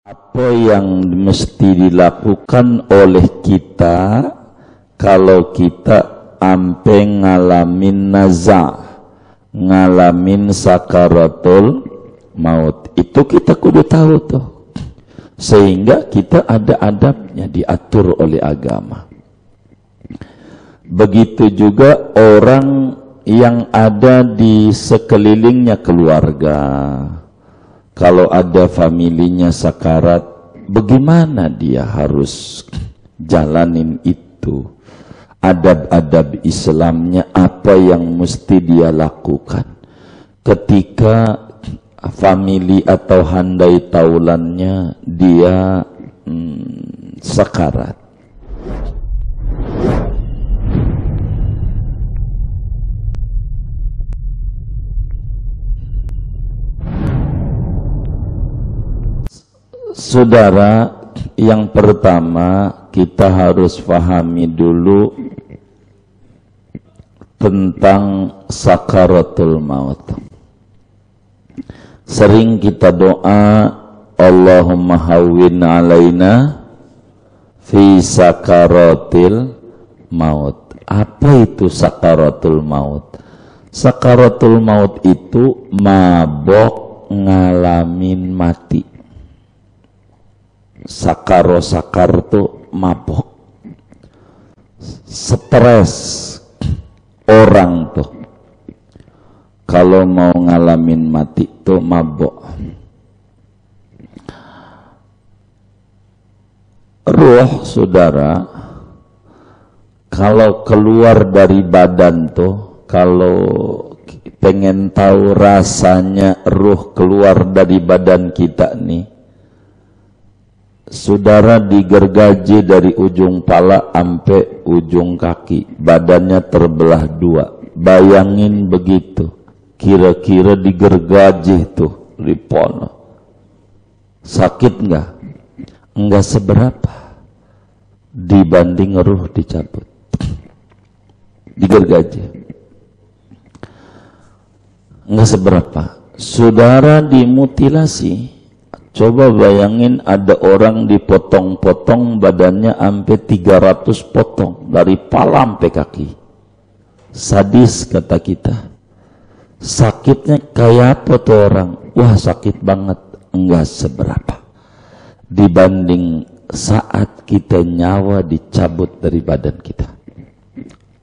Apa yang mesti dilakukan oleh kita kalau kita ampe ngalamin naza, ngalamin sakaratul maut? Itu kita kudu tahu tuh. Sehingga kita ada adabnya, diatur oleh agama. Begitu juga orang yang ada di sekelilingnya keluarga. Kalau ada familinya sakarat, bagaimana dia harus jalanin itu? Adab-adab Islamnya apa yang mesti dia lakukan ketika famili atau handai taulannya dia sakarat. Saudara, yang pertama kita harus pahami dulu tentang sakaratul maut. Sering kita doa, Allahumma hawwin alaina fi sakaratil maut. Apa itu sakaratul maut? Sakaratul maut itu mabok ngalamin mati. Sakar tuh mabok, stres orang tuh kalau mau ngalamin mati tuh mabok. Ruh, saudara, kalau keluar dari badan tuh, kalau pengen tahu rasanya ruh keluar dari badan kita nih, saudara digergaji dari ujung pala sampai ujung kaki, badannya terbelah dua. Bayangin begitu, kira-kira digergaji tuh lipono. Sakit enggak? Enggak seberapa dibanding ruh dicabut, digergaji. Enggak seberapa. Saudara dimutilasi, coba bayangin ada orang dipotong-potong badannya sampai 300 potong dari pala sampai kaki. Sadis kata kita. Sakitnya kayak apa tuh orang? Wah, sakit banget. Enggak seberapa dibanding saat kita nyawa dicabut dari badan kita.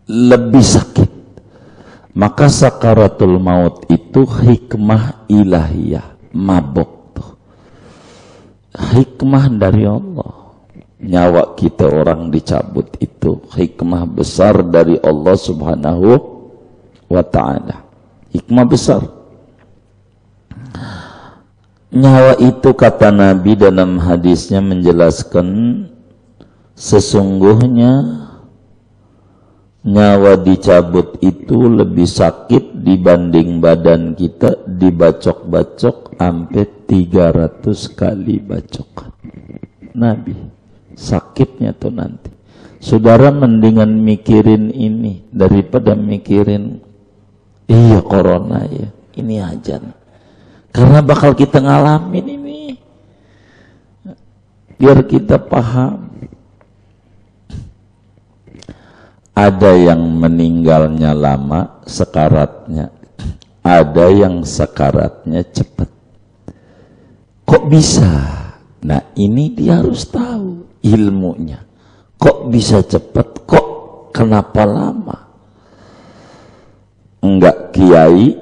Lebih sakit. Maka sakaratul maut itu hikmah ilahiyah, mabok. Hikmah dari Allah. Nyawa kita orang dicabut itu hikmah besar dari Allah subhanahu wa ta'ala. Hikmah besar. Nyawa itu, kata Nabi dalam hadisnya menjelaskan, sesungguhnya nyawa dicabut itu lebih sakit dibanding badan kita dibacok-bacok sampai 300 kali bacokan. Nabi, sakitnya tuh nanti. Saudara mendingan mikirin ini daripada mikirin iya corona ya, ini aja nih. Karena bakal kita ngalamin ini. Biar kita paham. Ada yang meninggalnya lama sekaratnya, ada yang sekaratnya cepat. Kok bisa? Nah, ini dia harus tahu ilmunya. Kok bisa cepat? Kok kenapa lama? Enggak kiai,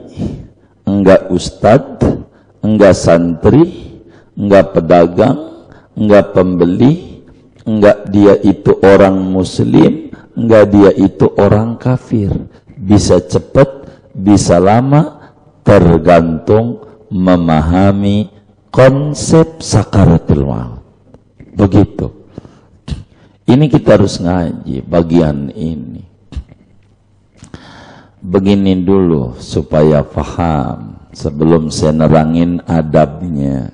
enggak ustadz, enggak santri, enggak pedagang, enggak pembeli, enggak dia itu orang muslim, enggak dia itu orang kafir. Bisa cepat, bisa lama, tergantung memahami konsep sakaratul maut. Begitu. Ini kita harus ngaji bagian ini. Begini dulu supaya paham sebelum saya nerangin adabnya.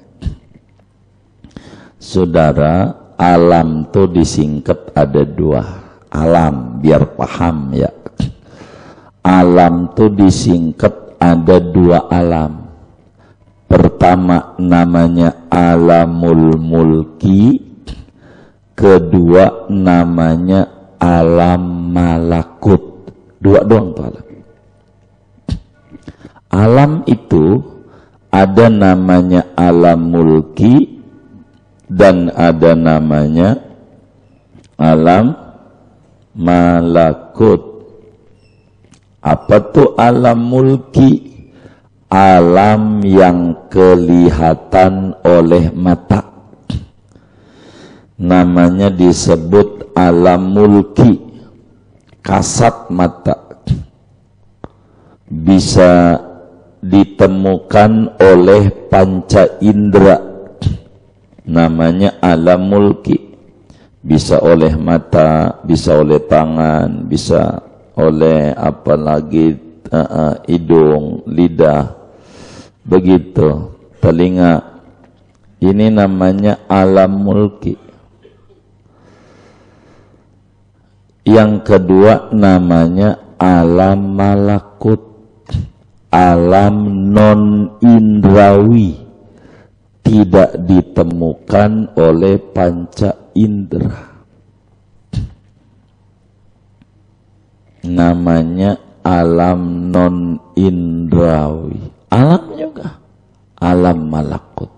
Saudara, alam tuh disingkat ada dua. Alam, biar paham ya. Alam tuh disingkat ada dua alam. Pertama namanya alamul mulki, kedua namanya alam malakut. Dua doang tuh alam. Alam itu ada namanya alam mulki dan ada namanya alam malakut. Apa tuh alam mulki? Alam yang kelihatan oleh mata, namanya disebut alam mulki. Kasat mata, bisa ditemukan oleh panca indera, namanya alam mulki. Bisa oleh mata, bisa oleh tangan, bisa oleh apa lagi, hidung, lidah, begitu, telinga. Ini namanya alam mulki. Yang kedua namanya alam malakut, alam non indrawi, tidak ditemukan oleh panca indera, namanya alam non indrawi. Alam juga alam malakut.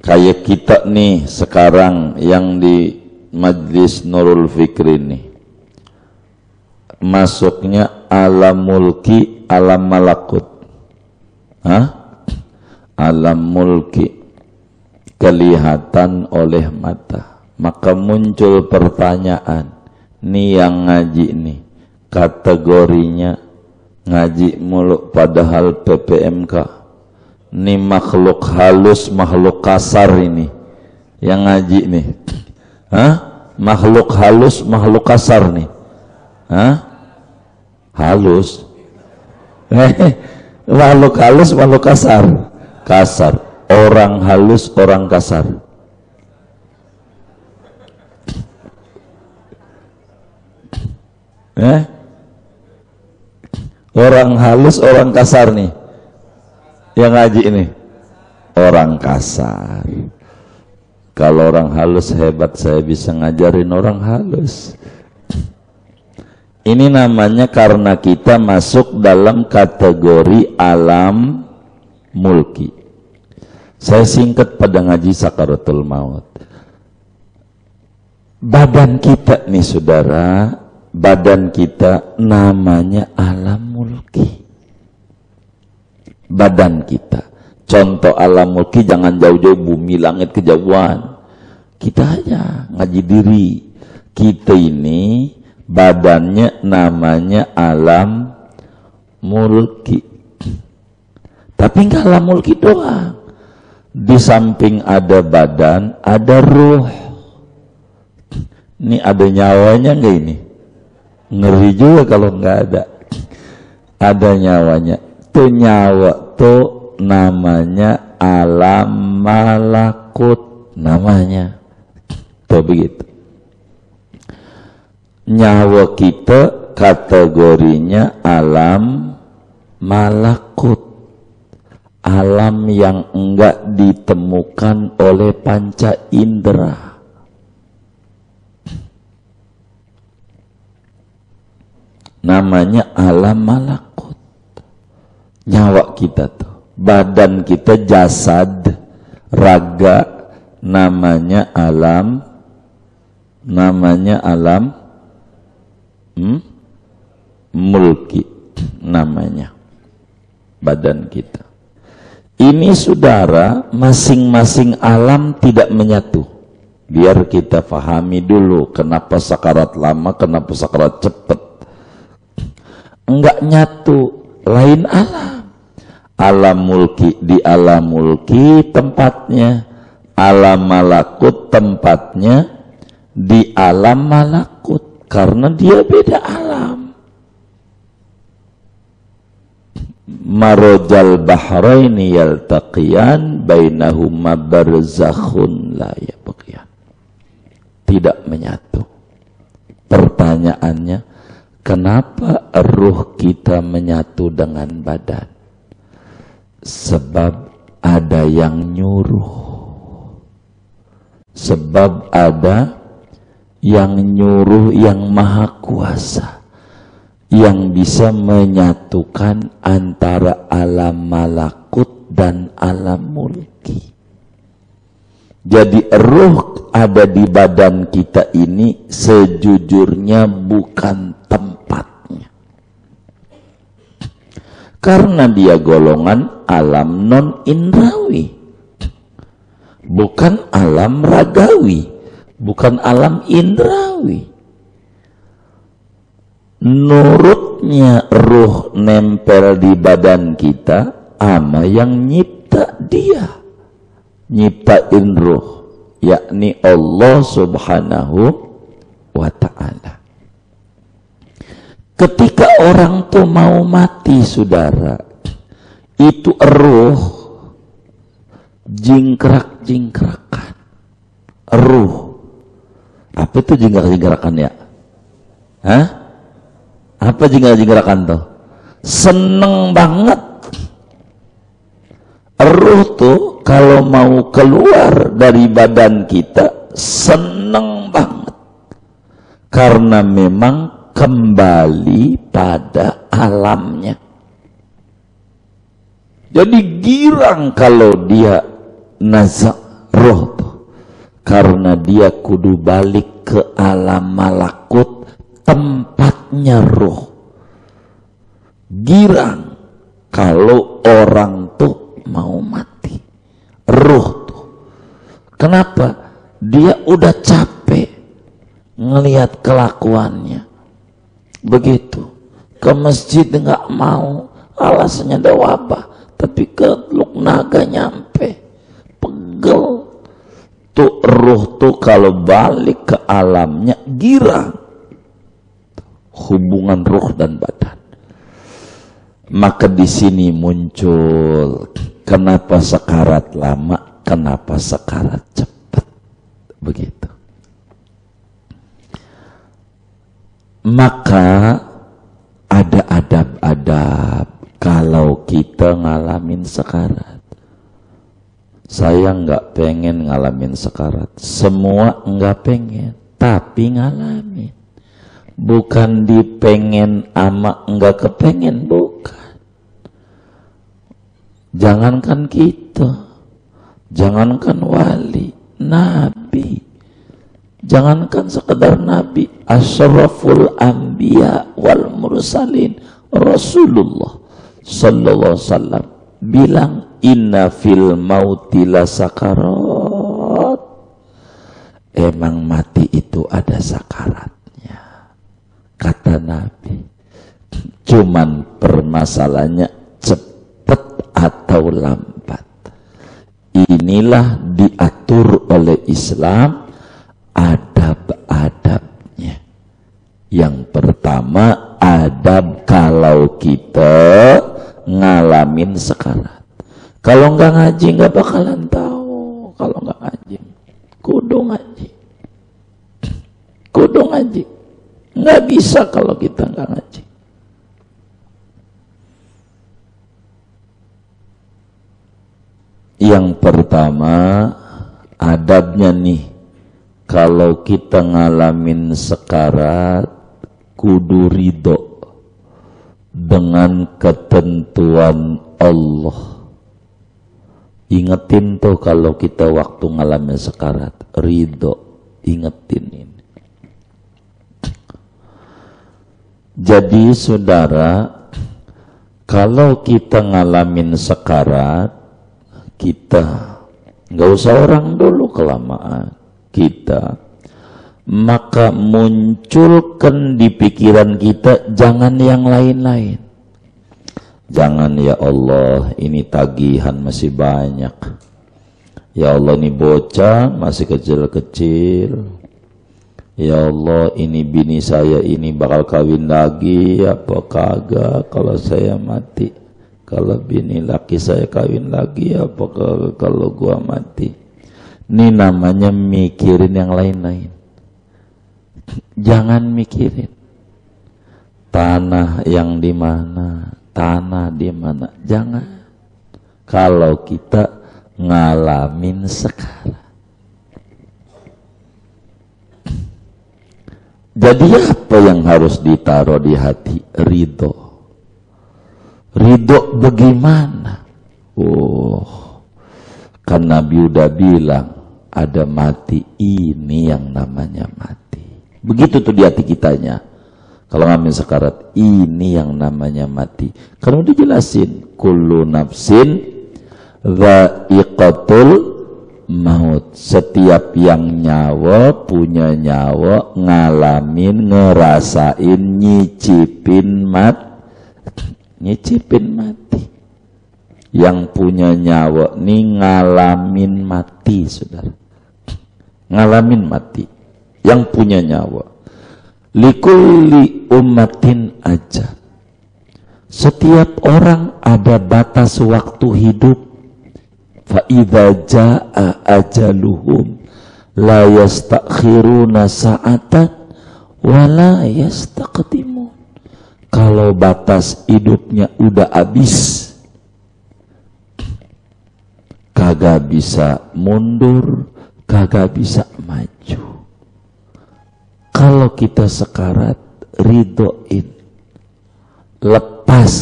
Kayak kita nih sekarang yang di Majlis Nurul Fikri nih, masuknya alam mulki, alam malakut. Alam mulki kelihatan oleh mata. Maka muncul pertanyaan, nih yang ngaji nih kategorinya ngaji mulu padahal PPMK. Ini makhluk halus, makhluk kasar ini yang ngaji nih. Makhluk halus, makhluk kasar nih. Halus. Makhluk halus, makhluk kasar. Kasar. Orang halus, orang kasar. Orang halus, orang kasar nih. Yang ngaji ini orang kasar. Kalau orang halus hebat, saya bisa ngajarin orang halus. Ini namanya karena kita masuk dalam kategori alam mulki. Saya singkat pada ngaji sakaratul maut. Badan kita nih saudara, badan kita namanya alam mulki. Badan kita, contoh alam mulki jangan jauh-jauh bumi langit kejauhan. Kita aja ngaji diri. Kita ini badannya namanya alam mulki. Tapi enggak alam mulki doang. Di samping ada badan, ada ruh. Ini ada nyawanya enggak ini? Ngeri juga kalau enggak ada. Ada nyawanya. Itu nyawa tuh namanya alam malakut namanya. Tuh begitu. Nyawa kita kategorinya alam malakut. Alam yang enggak ditemukan oleh panca indera. Namanya alam malakut. Nyawa kita tuh, badan kita, jasad, raga, namanya alam mulki, namanya badan kita. Ini saudara, masing-masing alam tidak menyatu. Biar kita pahami dulu kenapa sakarat lama, kenapa sakarat cepat. Enggak nyatu, lain alam. Alam mulki di alam mulki tempatnya, alam malakut tempatnya di alam malakut, karena dia beda alam. Marojal bahraini yaltaqiyan bainahuma barzakhun la yabghiyan. Tidak menyatu. Pertanyaannya, kenapa ruh kita menyatu dengan badan? Sebab ada yang nyuruh. Sebab ada yang nyuruh yang maha kuasa, yang bisa menyatukan antara alam malakut dan alam mulki. Jadi ruh ada di badan kita ini sejujurnya bukan tempatnya. Karena dia golongan alam non-indrawi. Bukan alam ragawi. Bukan alam indrawi. Nurutnya ruh nempel di badan kita ama yang nyipta dia. Nyiptain ruh, yakni Allah subhanahu wa ta'ala. Ketika orang tuh mau mati, saudara, itu ruh jingkrak-jingkrakan. Ruh. Apa itu jingkrak-jingkrakan ya? Hah? Apa jingkrak-jingkrakan tuh? Seneng banget. Ruh tuh kalau mau keluar dari badan kita seneng banget. Karena memang kembali pada alamnya. Jadi girang kalau dia nazak roh tuh. Karena dia kudu balik ke alam malakut, tempatnya roh. Girang kalau orang tuh mau mati. Roh tuh. Kenapa? Dia udah capek ngelihat kelakuannya. Begitu. Ke masjid nggak mau, alasannya ada wabah. Tapi ke Teluk Naga nyampe. Pegel. Tuh ruh tuh kalau balik ke alamnya girang. Hubungan ruh dan badan. Maka di sini muncul kenapa sekarat lama, kenapa sekarat cepat. Begitu. Maka ada adab-adab kalau kita ngalamin sekarat. Saya nggak pengen ngalamin sekarat. Semua nggak pengen, tapi ngalamin. Bukan dipengen ama nggak kepengen, bukan. Jangankan kita, jangankan wali, nabi, jangankan sekedar nabi, asyraful anbiya wal mursalin, Rasulullah sallallahu alaihi wasallam bilang, inna fil mauti la sakarat. Emang mati itu ada sakaratnya, kata Nabi. Cuman permasalahannya cepat atau lambat. Inilah diatur oleh Islam adab-adabnya. Yang pertama, adab kalau kita ngalamin sekarat. Kalau nggak ngaji nggak bakalan tahu. Kalau nggak ngaji, kudu ngaji. Kudu ngaji. Nggak bisa kalau kita nggak ngaji. Yang pertama, adabnya nih, kalau kita ngalamin sekarat, kudu ridho dengan ketentuan Allah. Ingetin tuh kalau kita waktu ngalamin sekarat, ridho, ingetin ini. Jadi saudara, kalau kita ngalamin sekarat, kita nggak usah orang dulu kelamaan, kita maka munculkan di pikiran kita jangan yang lain-lain. Jangan, ya Allah, ini tagihan masih banyak. Ya Allah, ini bocah masih kecil-kecil. Ya Allah, ini bini saya ini bakal kawin lagi apa kagak kalau saya mati. Kalau bini laki saya kawin lagi apa kalau gua mati. Ini namanya mikirin yang lain-lain. Jangan mikirin tanah yang di mana, tanah di mana. Jangan. kalau kita ngalamin sekarang. Jadi apa yang harus ditaruh di hati? Ridho. Ridho bagaimana? Kan Nabi udah bilang ada mati, ini yang namanya mati. Begitu tuh di hati kitanya. Kalau ngamin sekarat, ini yang namanya mati. Karena udah jelasin, kullu nafsin dha'iqatul maut. Setiap yang nyawa, punya nyawa, ngalamin, ngerasain, nyicipin mati. Yang punya nyawa nih ngalamin mati, saudara. Ngalamin mati. Yang punya nyawa. Likulli ummatin aja. Setiap orang ada batas waktu hidup. Fa idza jaa ajaluhum la yastakhiruna sa'atan wa la yastaqdimun. Kalau batas hidupnya udah habis, kagak bisa mundur, kagak bisa maju. Kalau kita sekarat, ridhoin, lepas.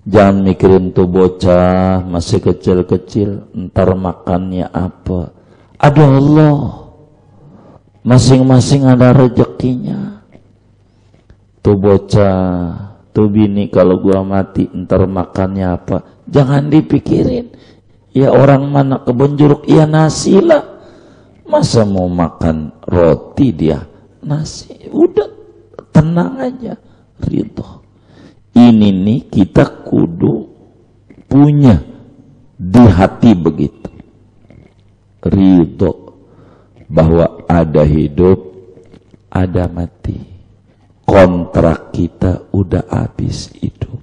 Jangan mikirin tuh bocah masih kecil-kecil, ntar makannya apa. Ada Allah, masing-masing ada rezekinya. Tuh bocah, tuh bini kalau gua mati ntar makannya apa. Jangan dipikirin. Ya orang mana kebun jeruk, ya nasi lah. Masa mau makan roti dia? Nasi. Udah tenang aja. Ridho. Ini nih kita kudu punya di hati begitu. Ridho. Bahwa ada hidup, ada mati. Kontrak kita udah habis hidup.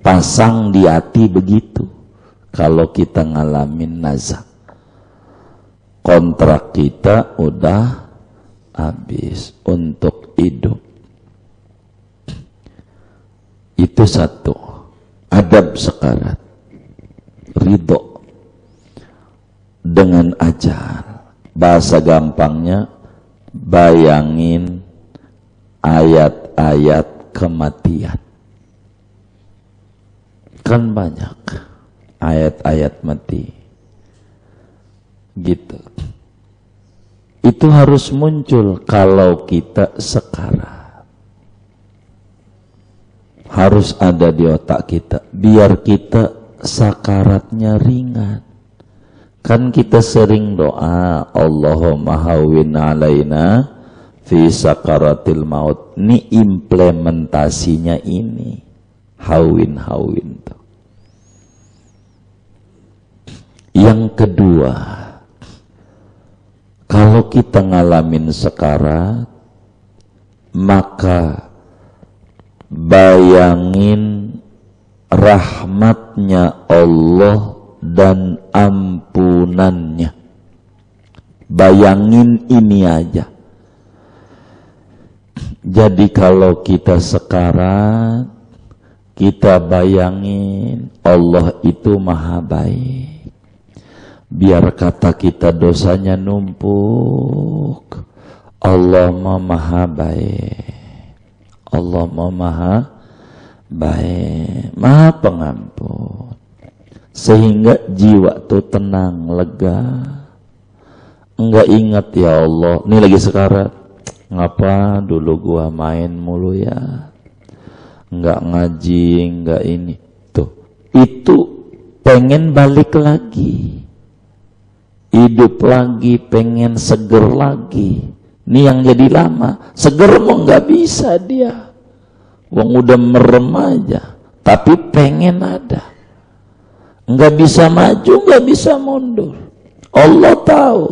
Pasang di hati begitu. Kalau kita ngalamin nazak. Kontrak kita udah habis untuk hidup. Itu satu. Adab sekarat. Ridho. Dengan ajal. Bahasa gampangnya, bayangin ayat-ayat kematian. Kan banyak ayat-ayat mati. Gitu. Itu harus muncul kalau kita sekarat. Harus ada di otak kita. Biar kita sakaratnya ringan. Kan kita sering doa, Allahumma hawwin alaina fi sakaratil maut. Ini implementasinya ini. Hawwin tuh. Yang kedua, kalau kita ngalamin sekarat, maka bayangin rahmatnya Allah dan ampunannya. Bayangin ini aja. Jadi kalau kita sekarat, kita bayangin Allah itu maha baik. Biar kata kita dosanya numpuk, Allah maha baik. Allah maha baik, maha pengampun. Sehingga jiwa tuh tenang, lega. Enggak ingat ya Allah, ini lagi sekarat. Ngapa dulu gua main mulu ya? Enggak ngaji, enggak ini. Tuh, itu pengen balik lagi. Hidup lagi, pengen seger lagi. Ini yang jadi lama. Seger mau nggak bisa dia. Wong udah merem aja. Tapi pengen ada. Nggak bisa maju, nggak bisa mundur. Allah tahu.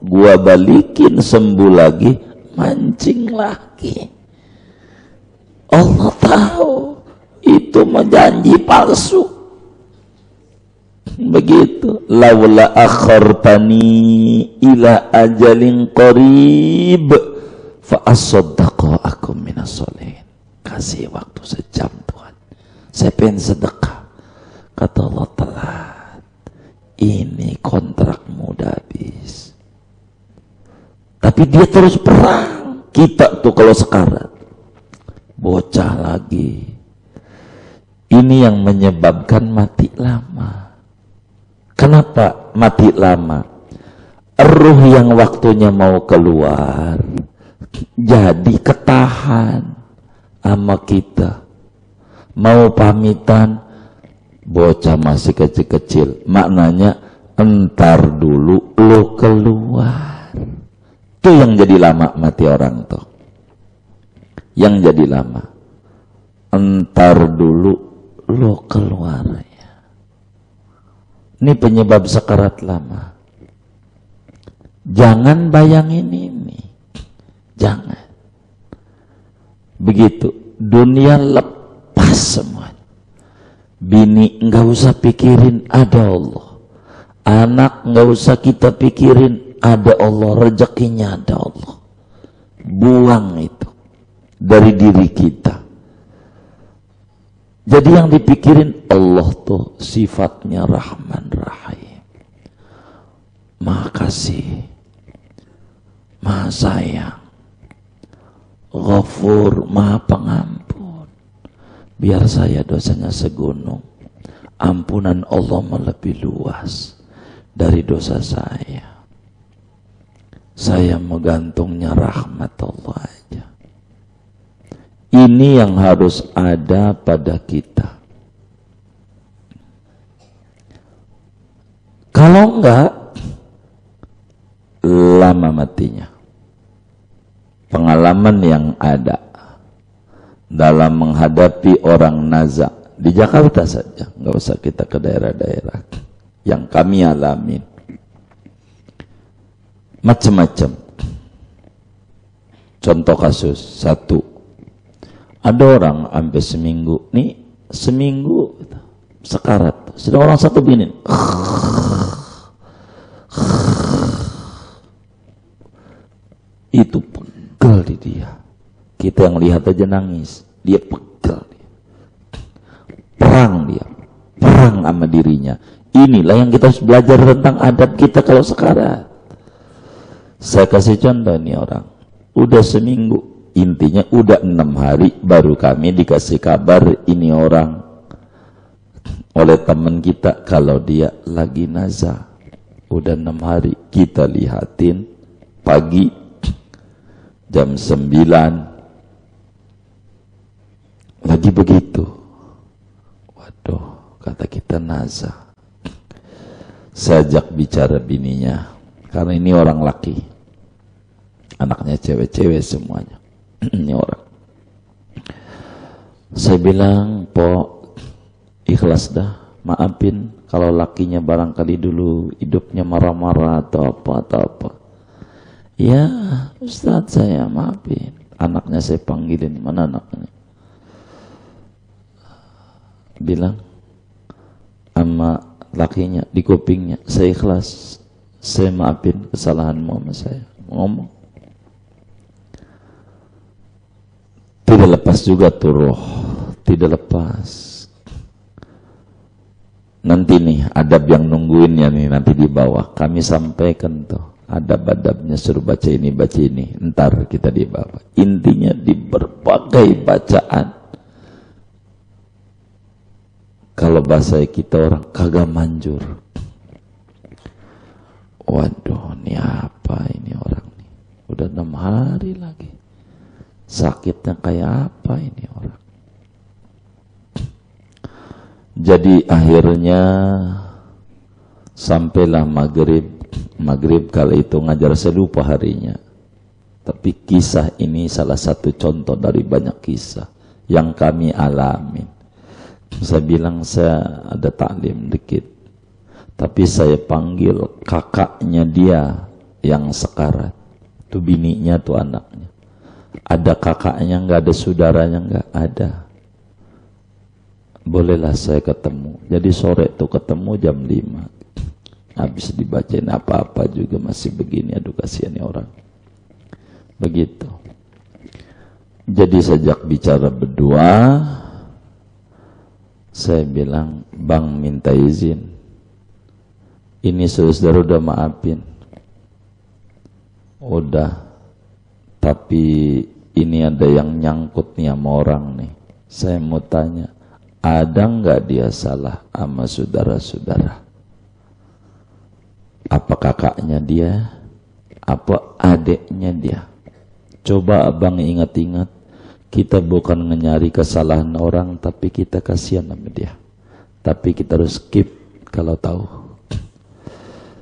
Gua balikin sembuh lagi, mancing lagi. Allah tahu. Itu menjanji palsu. Begitu. Laula akhartani ila ajalin qarib fa asaddaqu akum minas solihin. Kasih waktu sejam Tuhan. Saya pengen sedekah. Kata Allah, telat. Ini kontrakmu udah habis. Tapi dia terus perang. Kita tuh kalau sekarat, bocah lagi. Ini yang menyebabkan mati lama. Kenapa mati lama? Ruh yang waktunya mau keluar jadi ketahan sama kita. Mau pamitan, bocah masih kecil-kecil. Maknanya entar dulu lo keluar. Itu yang jadi lama mati orang tuh. Yang jadi lama. Entar dulu lo keluar. Ini penyebab sekarat lama. Jangan bayangin ini. Jangan. Begitu. Dunia lepas semua. Bini nggak usah pikirin ada Allah. Anak nggak usah kita pikirin ada Allah. Rezekinya ada Allah. Buang itu dari diri kita. Jadi yang dipikirin Allah tuh sifatnya Rahman Rahim. Maha kasih, Maha sayang, Ghafur, Maha pengampun. Biar saya dosanya segunung, ampunan Allah lebih luas dari dosa saya. Saya menggantungnya rahmat Allah aja. Ini yang harus ada pada kita. Kalau enggak, lama matinya. Pengalaman yang ada dalam menghadapi orang naza di Jakarta saja, enggak usah kita ke daerah-daerah yang kami alamin. Macam-macam. Contoh kasus satu. Ada orang sampai seminggu, nih seminggu sekarat. Sedang orang satu begini, itu pegel di dia. Kita yang lihat aja nangis, dia pegel. Perang dia, perang sama dirinya. Inilah yang kita harus belajar tentang adab kita kalau sekarat. Saya kasih contoh nih orang, udah seminggu. Intinya udah 6 hari baru kami dikasih kabar ini orang oleh teman kita kalau dia lagi nazar. Udah 6 hari kita lihatin pagi jam 9 lagi begitu. Waduh, kata kita nazar. Saya ajak bicara bininya karena ini orang laki, anaknya cewek-cewek semuanya. Ini orang. Saya bilang, "Pok, ikhlas dah, maafin kalau lakinya barangkali dulu hidupnya marah-marah atau apa. Ya, Ustaz saya maafin." Anaknya saya panggilin, "Mana anaknya?" Bilang sama lakinya di kupingnya, "Saya ikhlas, saya maafin kesalahanmu sama saya." Ngomong. Tidak lepas juga tuh roh, tidak lepas. Nanti nih adab yang nungguinnya nih nanti di bawah kami sampaikan tuh adab-adabnya, suruh baca ini, ntar kita di bawah. Intinya di berbagai bacaan. Kalau bahasa kita orang kagak manjur. Waduh, ini apa ini orang nih? Udah 6 hari lagi. Sakitnya kayak apa ini orang? Jadi akhirnya sampailah maghrib kali itu ngajar, saya lupa harinya. Tapi kisah ini salah satu contoh dari banyak kisah yang kami alamin. Saya bilang saya ada taklim dikit, tapi saya panggil kakaknya dia yang sekarat. Itu bininya tuh anaknya. Ada kakaknya enggak, ada saudaranya enggak, ada. Bolehlah saya ketemu. Jadi sore tuh ketemu jam 5. Habis dibacain apa-apa juga masih begini, aduh kasihan ya orang. Begitu. Jadi sejak bicara berdua, Saya bilang, bang minta izin, ini saudara udah maafin, udah, tapi ini ada yang nyangkut nih sama orang nih. Saya mau tanya, ada nggak dia salah sama saudara-saudara? Apa kakaknya dia? Apa adeknya dia? Coba abang ingat-ingat, kita bukan mencari kesalahan orang, tapi kita kasihan sama dia. Tapi kita harus skip kalau tahu.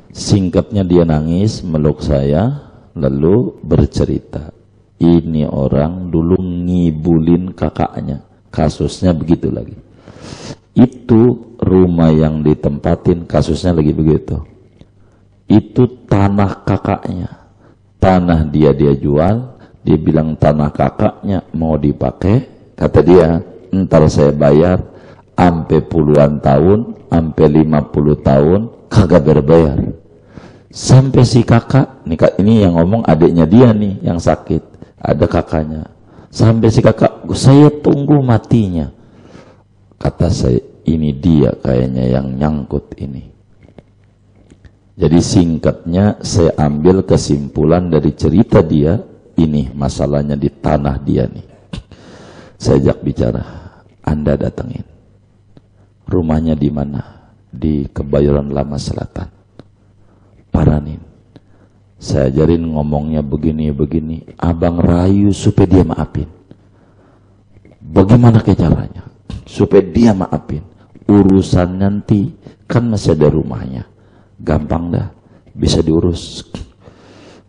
Singkatnya dia nangis, meluk saya, lalu bercerita. Ini orang dulu ngibulin kakaknya. Kasusnya begitu lagi. Itu rumah yang ditempatin, kasusnya lagi begitu. Itu tanah kakaknya. Tanah dia jual. Dia bilang tanah kakaknya mau dipakai. Kata dia, ntar saya bayar. Sampai puluhan tahun, sampai 50 tahun, kagak berbayar. Sampai si kakak, ini yang ngomong adiknya dia nih, yang sakit. Ada kakaknya. Sampai si kakak, saya tunggu matinya. Kata saya, ini dia kayaknya yang nyangkut ini. Jadi singkatnya, saya ambil kesimpulan dari cerita dia, ini masalahnya di tanah dia nih. Saya ajak bicara, Anda datengin. Rumahnya di mana? Di Kebayoran Lama Selatan. Paranin. Saya ajarin ngomongnya begini. Abang rayu supaya dia maafin. Bagaimana caranya? Supaya dia maafin. Urusan nanti kan masih ada rumahnya. Gampang dah. Bisa diurus.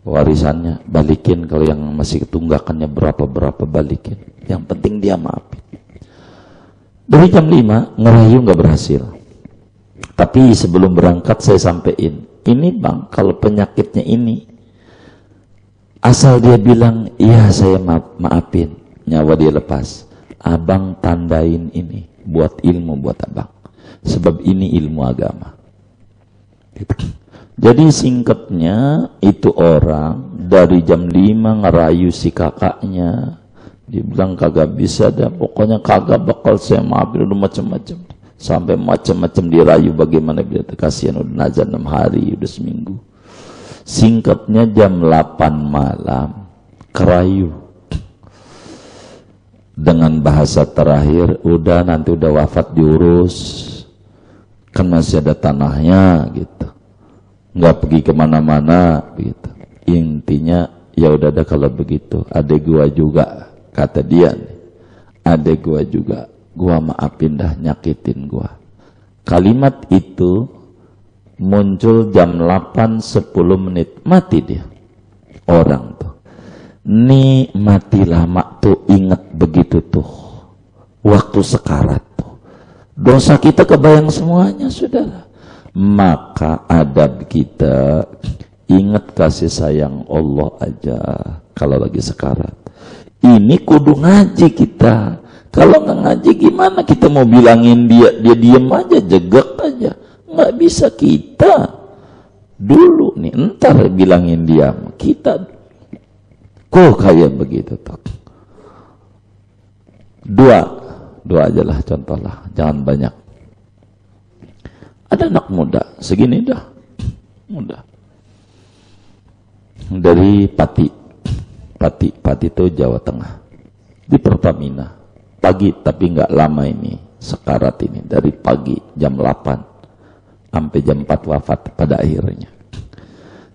Warisannya balikin, kalau yang masih tunggakannya berapa balikin. Yang penting dia maafin. Dari jam 5 ngerayu nggak berhasil. Tapi sebelum berangkat saya sampein, ini bang, kalau penyakitnya ini, asal dia bilang, iya saya maafin, nyawa dia lepas. Abang tandain ini, buat ilmu buat abang. Sebab ini ilmu agama. Jadi singkatnya, itu orang dari jam 5 ngerayu si kakaknya. Dia bilang kagak bisa dah, pokoknya kagak bakal saya maafin, udah macam-macam. Sampai macam-macam dirayu bagaimana biar kasihan, udah nazar 6 hari, udah seminggu. Singkatnya jam 8 malam kerayu. Dengan bahasa terakhir, udah nanti udah wafat diurus. Kan masih ada tanahnya gitu. Nggak pergi kemana-mana gitu. Intinya ya udah ada kalau begitu. Adek gua juga, kata dia nih. Adek gua juga. Gua maafin dah nyakitin gua. Kalimat itu muncul jam 8:10 menit. Mati dia. Orang tuh. Nih mati lama tuh, ingat begitu tuh. Waktu sekarat tuh. Dosa kita kebayang semuanya, saudara. Maka adab kita, ingat kasih sayang Allah aja kalau lagi sekarat. Ini kudu ngaji kita. Kalau nggak ngaji gimana kita mau bilangin dia diem aja, jegek aja. Nggak bisa kita. Dulu nih, entar bilangin diam. Kita kok kayak begitu tuh. Dua aja lah contoh lah, jangan banyak. Ada anak muda, segini dah, muda. Dari Pati itu Jawa Tengah. Di Pertamina. Pagi, tapi nggak lama ini, sekarat ini. Dari pagi, jam 8. Sampai jam 4 wafat pada akhirnya.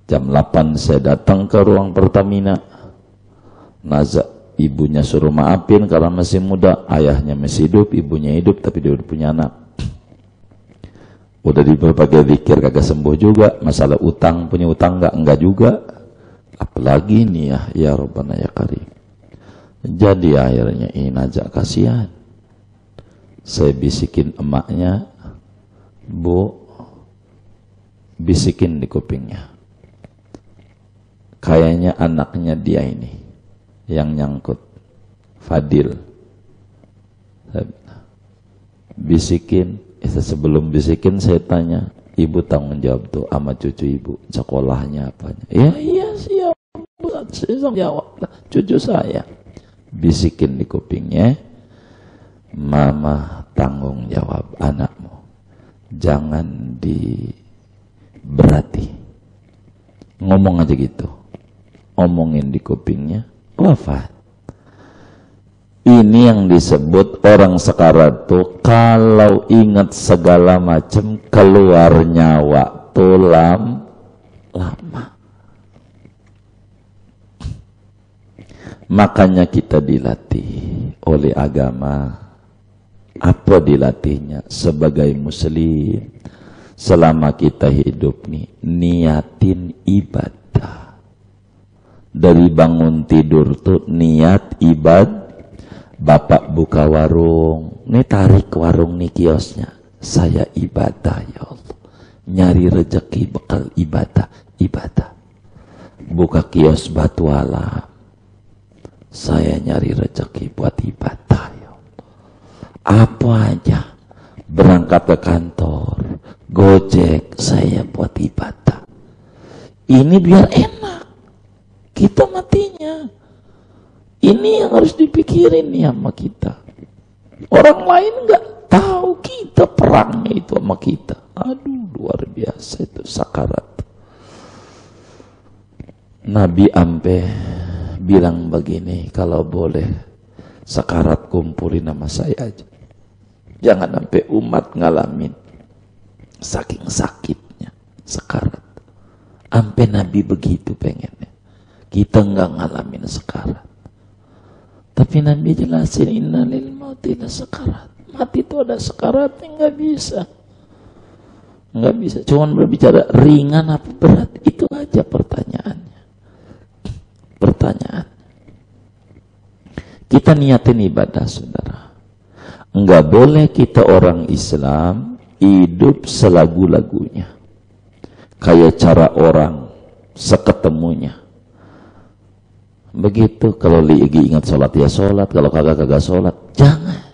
Jam 8 saya datang ke ruang Pertamina. Nazak, ibunya suruh maafin karena masih muda. Ayahnya masih hidup, ibunya hidup, tapi dia udah punya anak. Udah di berbagai zikir kagak sembuh juga. Masalah utang, punya utang enggak juga. Apalagi nih ya Rabbana ya Karim. Jadi akhirnya ini aja kasihan. Saya bisikin emaknya, Bu, bisikin di kupingnya. Kayaknya anaknya dia ini yang nyangkut, Fadil. Bisikin. Sebelum bisikin saya tanya, ibu tanggung jawab tuh sama cucu ibu, sekolahnya apanya? Iya siap, saya jawab lah, cucu saya. Bisikin di kupingnya, Mama tanggung jawab anakmu. Jangan diberati. Ngomong aja gitu. Omongin di kupingnya, wafat. Ini yang disebut orang sekarat tuh kalau ingat segala macam keluar nyawa tuh lama. Makanya kita dilatih oleh agama. Apa dilatihnya? Sebagai muslim, selama kita hidup nih, niatin ibadah. Dari bangun tidur tuh niat ibadah. Bapak buka warung, nih tarik warung nih kiosnya. Saya ibadah ya Allah. Nyari rezeki bekal ibadah. Buka kios batu alam. Saya nyari rezeki buat ibadah ya Allah. Apa aja. Berangkat ke kantor, gojek, saya buat ibadah. Ini biar enak. Kita matinya. Ini yang harus dipikirin nih sama kita. Orang lain nggak tahu kita perangnya itu sama kita. Aduh, luar biasa itu sakarat. Nabi ampe bilang begini, kalau boleh sakarat kumpulin nama saya aja. Jangan sampai umat ngalamin saking sakitnya sakarat. Ampe Nabi begitu pengennya. Kita nggak ngalamin sakarat. Tapi Nabi jelasin innalil mauti la sakarat. Mati itu ada sakarat, nggak bisa. Cuman berbicara ringan apa berat, itu aja pertanyaannya. Kita niatin ibadah, saudara. Nggak boleh kita orang Islam hidup selagu-lagunya. Kayak cara orang seketemunya. Begitu, kalau lagi ingat sholat ya sholat, kalau kagak sholat, jangan.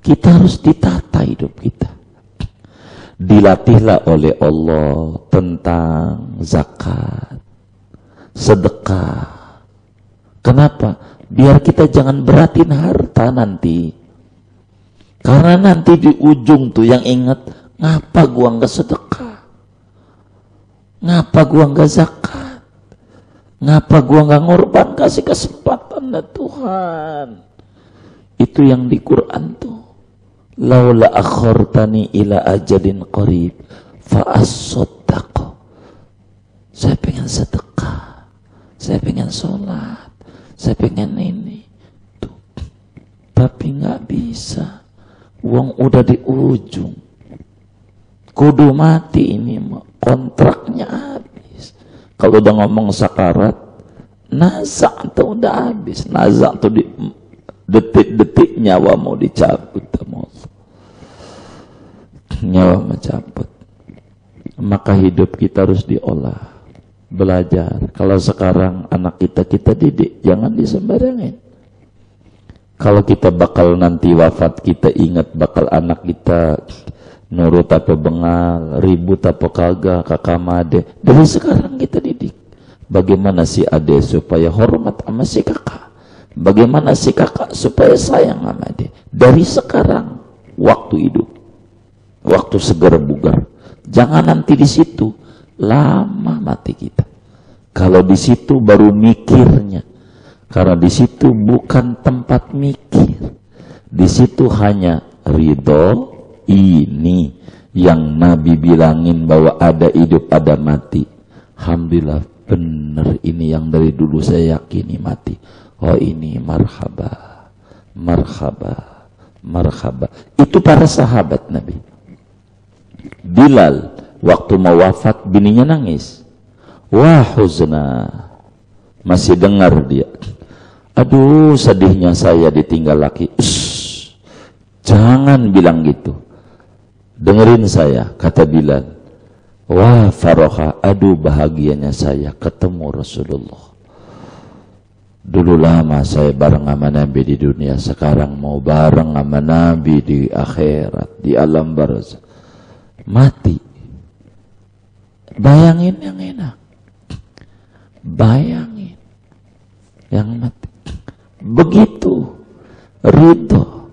Kita harus ditata hidup kita. Dilatihlah oleh Allah tentang zakat, sedekah. Kenapa? Biar kita jangan beratin harta nanti. Karena nanti di ujung tuh yang ingat, ngapa gua nggak sedekah? Ngapa gua nggak zakat? Ngapa gua nggak ngorban, kasih kesempatan lah Tuhan. Itu yang di Quran tuh. Laula akhartani ila ajalin qarib fa as-saddaq. Saya pengen sedekah. Saya pengen sholat. Saya pengen ini. Tuh. Tapi nggak bisa. Uang udah di ujung. Kudu mati ini, kontraknya habis. Kalau udah ngomong sakarat, nazak tuh udah habis. Nazak tuh di detik-detik nyawa mau dicabut. Nyawa mencabut. Maka hidup kita harus diolah. Belajar. Kalau sekarang anak kita didik, jangan disembarangin. Kalau kita bakal nanti wafat, kita ingat bakal anak kita nurut apa bengal, ribut apa kagak, kakak made. Dari sekarang kita didik. Bagaimana si ade supaya hormat sama si kakak. Bagaimana si kakak supaya sayang sama ade. Dari sekarang, waktu hidup. Waktu segar bugar. Jangan nanti di situ lama mati kita. Kalau di situ baru mikirnya. Karena di situ bukan tempat mikir. Di situ hanya ridho. Ini yang Nabi bilangin bahwa ada hidup, ada mati. Alhamdulillah benar, ini yang dari dulu saya yakini mati. Oh ini marhaba, marhaba, marhaba. Itu para sahabat Nabi. Bilal waktu mau wafat bininya nangis. Wah huzna. Masih dengar dia. Aduh sedihnya saya ditinggal laki. Jangan bilang gitu. Dengerin saya, kata Bilal. Wah faroha, aduh bahagianya saya ketemu Rasulullah. Dulu lama saya bareng sama Nabi di dunia, sekarang mau bareng sama Nabi di akhirat, di alam barzakh. Mati. Bayangin yang enak. Bayangin yang mati. Begitu ridho.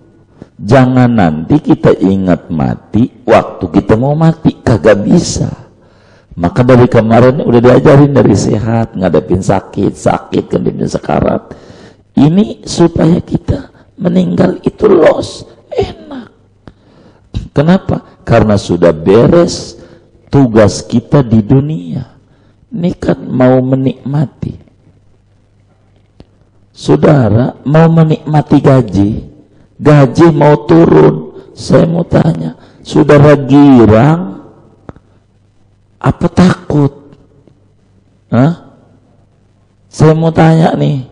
Jangan nanti kita ingat mati waktu kita mau mati, kagak bisa. Maka dari kemarin udah diajarin dari sehat, ngadepin sakit kan dia sekarat. Ini supaya kita meninggal itu los, enak. Kenapa? Karena sudah beres tugas kita di dunia. Ini kan mau menikmati. Saudara mau menikmati gaji mau turun. Saya mau tanya, saudara girang apa takut? Hah? Saya mau tanya nih,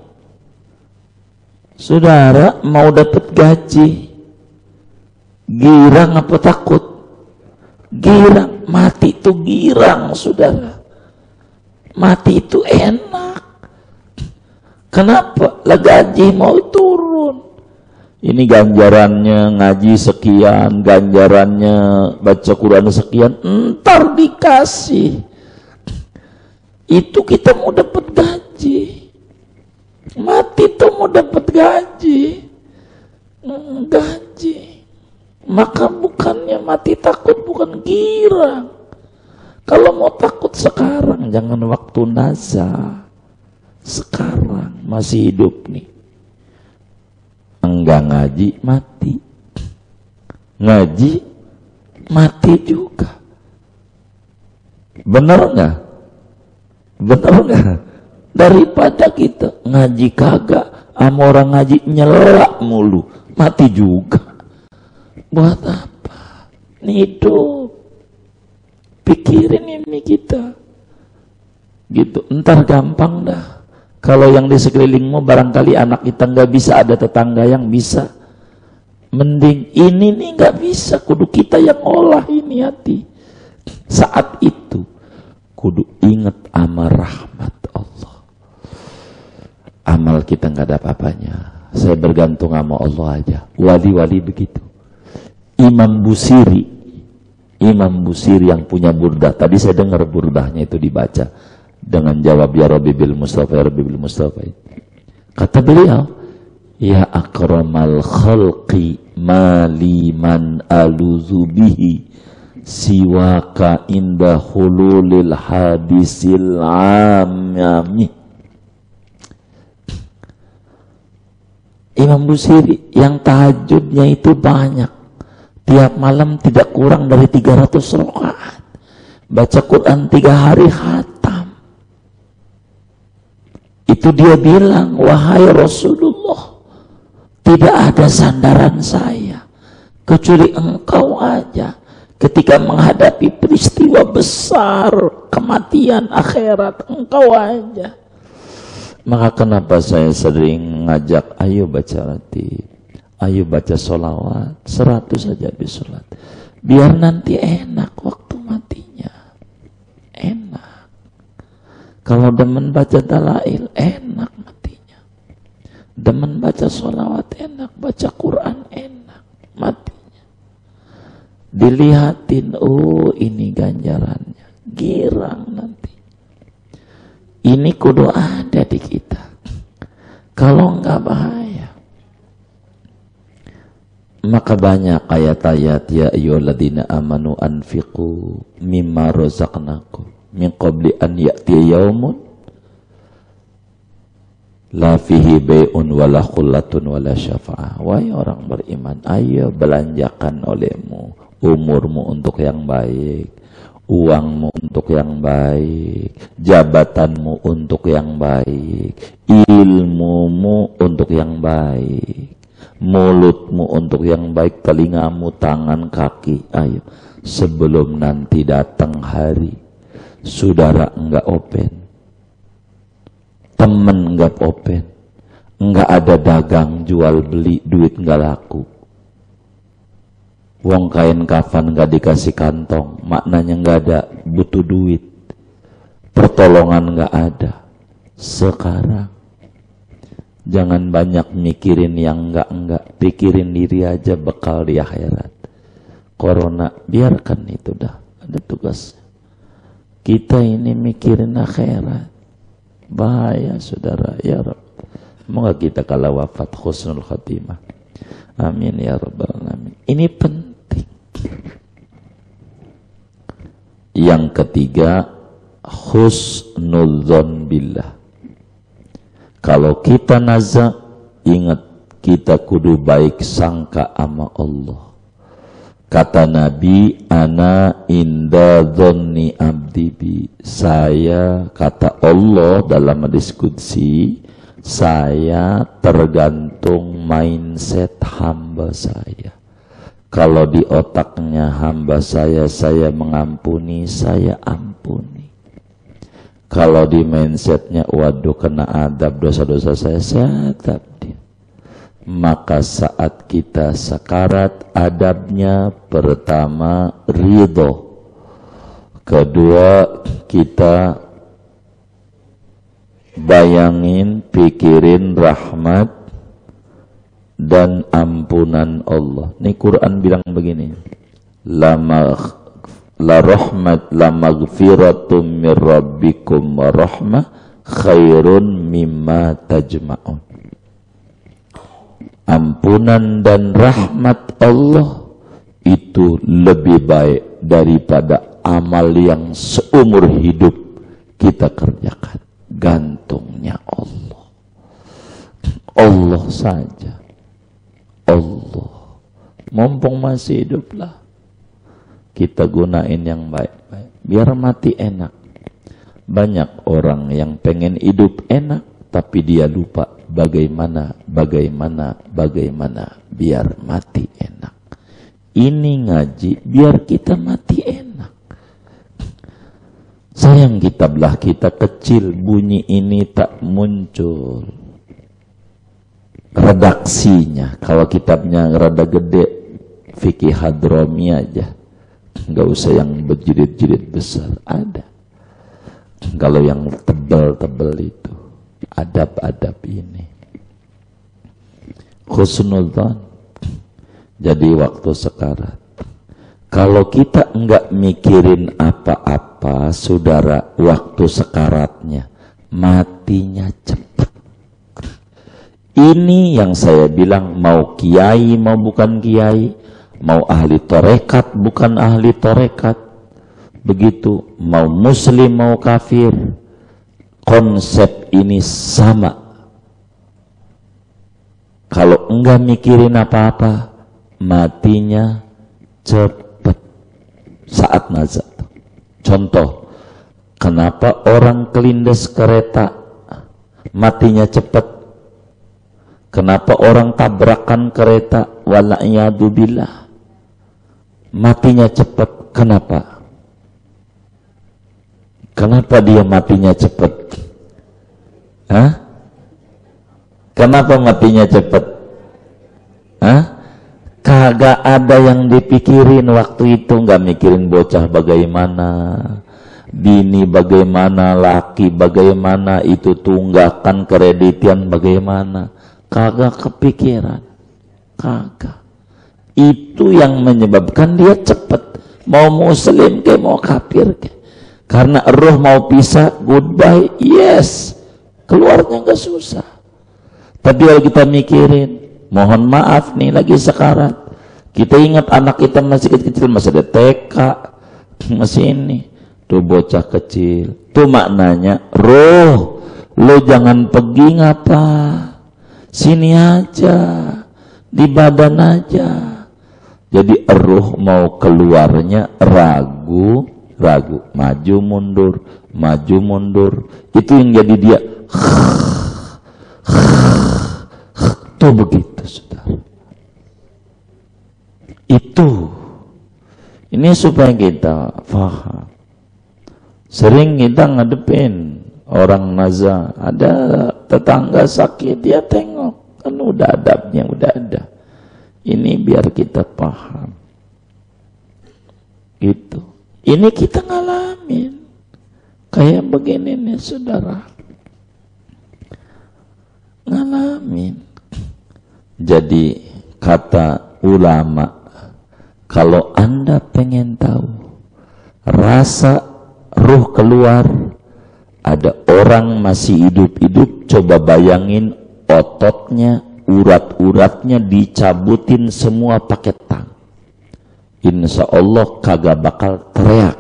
saudara mau dapat gaji girang apa takut? Girang. Mati itu girang, saudara. Mati itu enak. Kenapa? Lah gaji mau turun. Ini ganjarannya ngaji sekian, ganjarannya baca Quran sekian, entar dikasih. Itu kita mau dapat gaji. Mati tuh mau dapat gaji. Gaji. Maka bukannya mati takut, bukan girang. Kalau mau takut sekarang, jangan waktu nazar. Sekarang masih hidup nih. Enggak ngaji, mati. Ngaji, mati juga. Benar nggak? Benar nggak? Daripada kita ngaji kagak, sama orang ngaji nyelak mulu, mati juga. Buat apa? Ini hidup. Pikirin ini kita. Gitu, entar gampang dah. Kalau yang di sekelilingmu barangkali anak kita nggak bisa, ada tetangga yang bisa. Mending ini nih nggak bisa, kudu kita yang olah ini hati. Saat itu kudu ingat amal rahmat Allah. Amal kita nggak ada apa-apanya. Saya bergantung sama Allah aja. Wali-wali begitu. Imam Busiri yang punya burdah. Tadi saya dengar burdahnya itu dibaca dengan jawab ya Rabbi bil Mustafa, ya Rabbi bil Mustafa. Kata beliau, ya akramal khalqi mali man aluzu bihi siwaka inda hululil hadisil amami. Imam Busiri yang tahajudnya itu banyak, tiap malam tidak kurang dari 300 rakaat, baca Quran 3 hari khatam. Itu dia bilang, wahai Rasulullah, tidak ada sandaran saya kecuali engkau aja ketika menghadapi peristiwa besar kematian akhirat, engkau aja. Maka kenapa saya sering ngajak, ayo baca ratib, ayo baca sholawat 100 saja habis sholat, biar nanti enak waktu matinya. Enak. Kalau demen baca dalail, enak matinya. Demen baca sholawat, enak. Baca Quran, enak matinya. Dilihatin, oh ini ganjarannya, girang nanti. Ini kudu ada di kita. Kalau enggak bahaya. Maka banyak ayat-ayat ya ayyuhalladzina amanu anfiqu mimma razaqnakum min qabli an ya'tiya yaumun la fihi bai'un wala khullatun wala syafa'ah. Wahai orang beriman, ayo belanjakan olehmu umurmu untuk yang baik, uangmu untuk yang baik, jabatanmu untuk yang baik, ilmumu untuk yang baik, mulutmu untuk yang baik, telingamu, tangan, kaki. Ayo, sebelum nanti datang hari saudara enggak open, temen enggak open, enggak ada dagang jual beli, duit enggak laku, wong kain kafan enggak dikasih kantong, maknanya enggak ada, butuh duit, pertolongan enggak ada. Sekarang jangan banyak mikirin yang enggak, pikirin diri aja bekal di akhirat. Corona biarkan itu dah, ada tugasnya. Kita ini mikirin akhirat, bahaya saudara. Ya Rabb, semoga kita kalau wafat husnul khatimah. Amin ya rabbal alamin. Ini penting. Yang ketiga, husnudzon billah. Kalau kita nazar, ingat kita kudu baik sangka sama Allah. Kata Nabi, ana inda dzanni abdi bi. Saya, kata Allah dalam hadis qudsi, saya tergantung mindset hamba saya. Kalau di otaknya hamba saya mengampuni, saya ampuni. Kalau di mindsetnya, waduh kena adab dosa-dosa saya adab dia. Maka saat kita sakarat, adabnya pertama ridho, kedua kita bayangin, pikirin rahmat dan ampunan Allah. Ini Quran bilang begini, la rahmat la maghfiratum mir rabbikum wa rahmah khairun mimma tajma'un. Ampunan dan rahmat Allah itu lebih baik daripada amal yang seumur hidup kita kerjakan. Gantungnya Allah. Allah saja. Allah. Mumpung masih hiduplah, kita gunain yang baik-baik. Biar mati enak. Banyak orang yang pengen hidup enak, tapi dia lupa bagaimana biar mati enak. Ini ngaji biar kita mati enak. Sayang kitablah kita kecil, bunyi ini tak muncul redaksinya. Kalau kitabnya rada gede, Fikih Hadrami aja, nggak usah yang berjilid-jilid besar, ada. Kalau yang tebal-tebal itu, adab-adab ini. Husnudzon. Jadi waktu sekarat, kalau kita enggak mikirin apa-apa, saudara, waktu sekaratnya, matinya cepat. Ini yang saya bilang, mau kiai, mau bukan kiai, mau ahli torekat, bukan ahli torekat, begitu, mau muslim, mau kafir, konsep ini sama. Kalau enggak mikirin apa-apa, matinya cepat saat nazar. Contoh, kenapa orang kelindes kereta matinya cepat? Kenapa orang tabrakan kereta wala'iyadzubillah matinya cepat? Kenapa? Kenapa dia matinya cepat? Hah? Kenapa matinya cepat? Hah? Kagak ada yang dipikirin waktu itu, nggak mikirin bocah bagaimana, bini bagaimana, laki bagaimana, itu tunggakan kreditian bagaimana, kagak kepikiran, kagak. Itu yang menyebabkan dia cepat, mau muslim ke mau kafir ke, karena roh mau pisah, goodbye, yes, keluarnya nggak susah. Tapi kalau kita mikirin, mohon maaf nih lagi sekarat, kita ingat anak kita masih kecil-kecil, masih ada TK, masih ini, tuh bocah kecil, tuh maknanya, roh, lo jangan pergi ngapa, sini aja, di badan aja. Jadi roh mau keluarnya ragu, maju mundur, itu yang jadi dia, tuh begitu, saudara. Itu ini supaya kita paham. Sering kita ngadepin orang nazar, ada tetangga sakit, dia tengok, kan udah adabnya udah ada. Ini biar kita paham. Gitu. Ini kita ngalamin kayak begini nih, saudara. Ngalamin. Jadi kata ulama, kalau Anda pengen tahu rasa ruh keluar, ada orang masih hidup-hidup, coba bayangin ototnya urat-uratnya dicabutin semua pakai tang. Insya Allah kagak bakal teriak.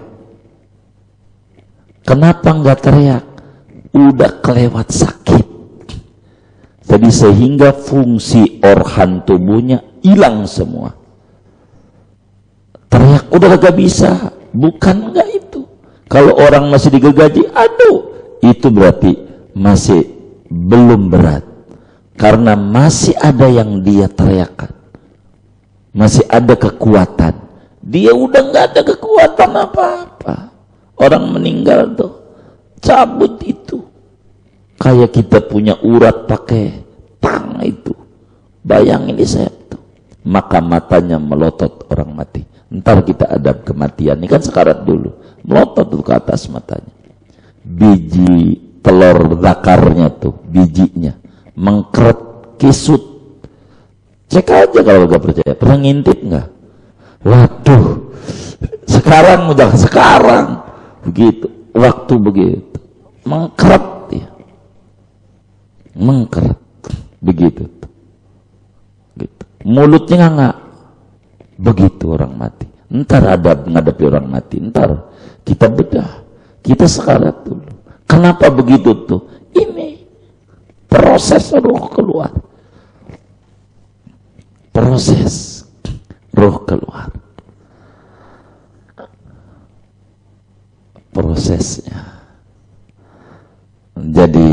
Kenapa nggak teriak? Udah kelewat sakit. Jadi sehingga fungsi organ tubuhnya hilang semua. Teriak udah kagak bisa. Bukan nggak itu. Kalau orang masih digergaji, aduh, itu berarti masih belum berat. Karena masih ada yang dia teriakan. Masih ada kekuatan. Dia udah nggak ada kekuatan apa-apa. Orang meninggal tuh cabut itu. Kayak kita punya urat pakai tang itu. Bayangin di sayap tuh. Maka matanya melotot orang mati. Ntar kita adab kematian. Ini kan sekarat dulu. Melotot tuh ke atas matanya. Biji telur zakarnya tuh, bijinya mengkeret kisut. Cek aja kalau gak percaya. Pernah ngintip nggak? Waduh, sekarang udah sekarang begitu, waktu begitu mengkeret ya, mengkeret begitu, gitu. Mulutnya nggak begitu orang mati. Ntar ada menghadapi orang mati. Ntar kita bedah, kita sekarat dulu. Kenapa begitu tuh? Ini proses roh keluar. Proses roh keluar. Prosesnya. Jadi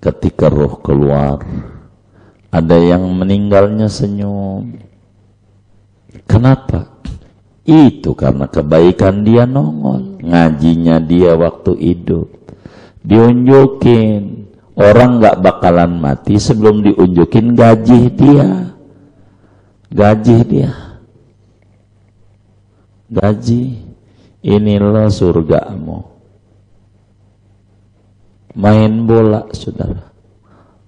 ketika roh keluar, ada yang meninggalnya senyum. Kenapa? Itu karena kebaikan dia nongol. Ngajinya dia waktu hidup. Diunjukin. Orang gak bakalan mati sebelum diunjukin gaji dia. Gaji dia. Gaji. Inilah surgamu. Main bola, saudara.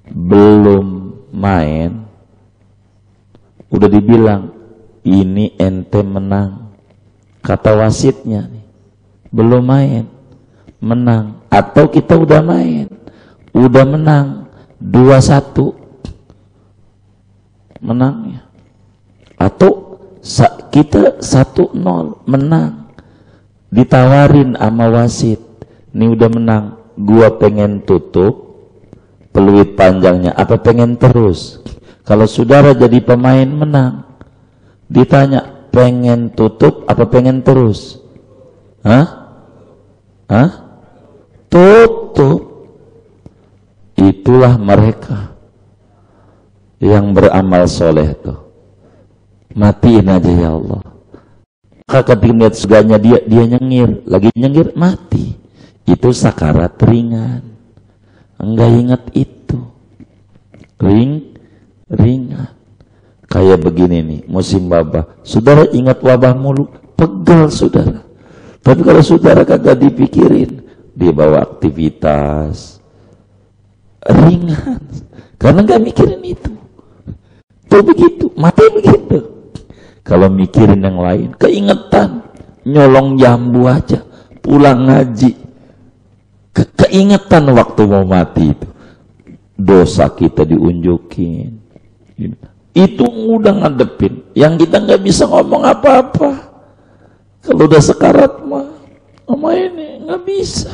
Belum main. Udah dibilang, ini ente menang. Kata wasitnya nih. Belum main. Menang. Atau kita udah main. Udah menang 2-1 menangnya, atau kita 1-0 menang, ditawarin sama wasit, ini udah menang, gua pengen tutup peluit panjangnya apa pengen terus. Kalau saudara jadi pemain menang, ditanya pengen tutup apa pengen terus? Tutup. Itulah mereka yang beramal soleh tuh. Matiin aja ya Allah. Kakak lihat surganya dia nyengir, lagi nyengir mati. Itu sakarat ringan. Enggak ingat itu. Ringan. Kayak begini nih, musim wabah. Saudara ingat wabah mulu, pegal saudara. Tapi kalau saudara kagak dipikirin, dia bawa aktivitas ringan, karena nggak mikirin itu. Tuh begitu, mati begitu. Kalau mikirin yang lain, keingetan, nyolong jambu aja, pulang ngaji, keingetan waktu mau mati itu, dosa kita diunjukin. Itu udah ngadepin, yang kita nggak bisa ngomong apa-apa. Kalau udah sekarat mah, sama ini nggak bisa.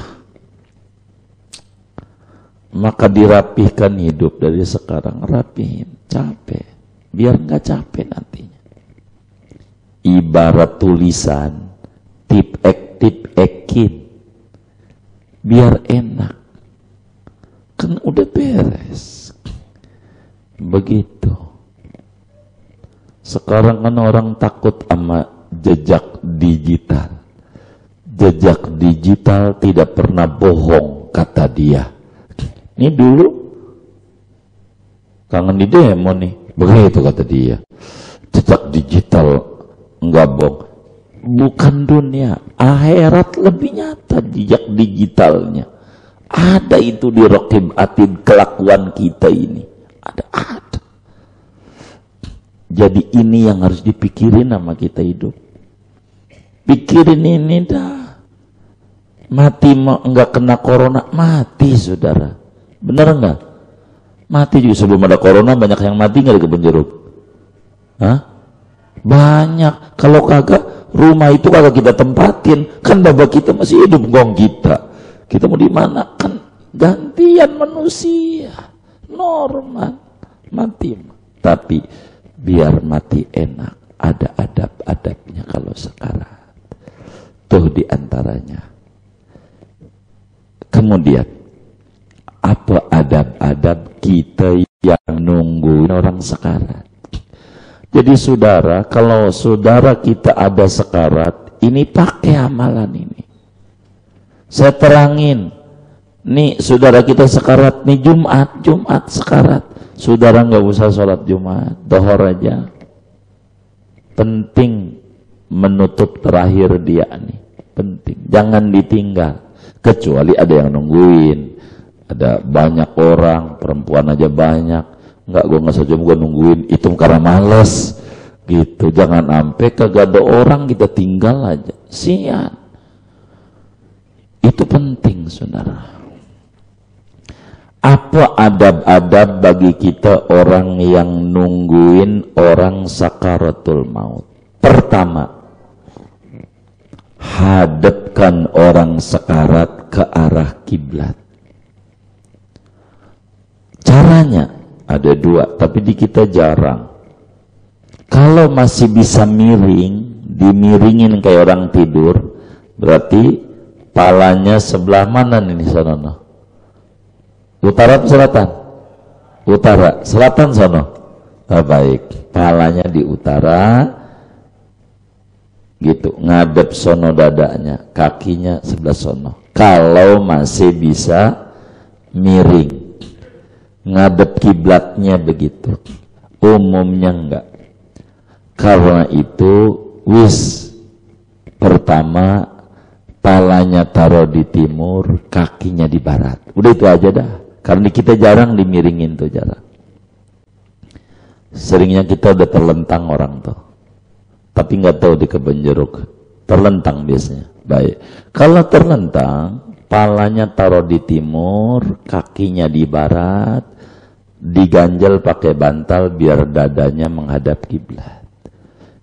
Maka dirapihkan hidup dari sekarang, rapihin, capek, biar nggak capek nantinya. Ibarat tulisan, tip-ekin, biar enak, kan udah beres. Begitu. Sekarang kan orang takut sama jejak digital. Jejak digital tidak pernah bohong, kata dia. Ini dulu kangen di demo nih, begitu kata dia. Jejak digital enggak bohong. Bukan dunia, akhirat lebih nyata jejak digitalnya. Ada itu di Raqib Atid, kelakuan kita ini. Ada. Jadi ini yang harus dipikirin sama kita hidup. Pikirin ini dah. Mati mau enggak kena corona, mati saudara. Benar enggak? Mati juga sebelum ada corona banyak yang mati nggak di kebun jeruk? Hah? Banyak. Kalau kagak, rumah itu kagak kita tempatin. Kan bapak kita masih hidup, gong kita. Kita mau di mana? Kan gantian manusia. Normal. Mati. Tapi biar mati enak. Ada adab-adabnya kalau sekarat. Tuh diantaranya. Kemudian, apa adab-adab kita yang nungguin orang sekarat? Jadi saudara, kalau saudara kita ada sekarat, ini pakai amalan ini. Saya terangin, nih saudara kita sekarat, nih Jumat sekarat. Saudara nggak usah sholat Jumat, dohor aja. Penting menutup terakhir dia nih, penting. Jangan ditinggal, kecuali ada yang nungguin. Ada banyak orang, perempuan aja banyak. Enggak, gue nggak saja gue nungguin itu karena males gitu. Jangan sampai kagak ada orang kita tinggal aja, sian. Itu penting saudara. Apa adab-adab bagi kita orang yang nungguin orang sakaratul maut? Pertama, hadapkan orang sekarat ke arah kiblat. Caranya ada dua, tapi di kita jarang. Kalau masih bisa miring, dimiringin kayak orang tidur, berarti palanya sebelah mana nih sono? Utara atau selatan? Utara, selatan sono. Oh, baik, palanya di utara, gitu, ngadep sono dadanya, kakinya sebelah sono. Kalau masih bisa miring. Ngadep kiblatnya begitu, umumnya enggak. Karena itu pertama palanya taruh di timur, kakinya di barat. Udah itu aja dah. Karena kita jarang dimiringin tuh, jarang. Seringnya kita udah terlentang orang tuh, tapi nggak tahu di kebun jeruk terlentang biasanya. Baik, kalau terlentang, palanya taruh di timur, kakinya di barat, diganjel pakai bantal biar dadanya menghadap kiblat.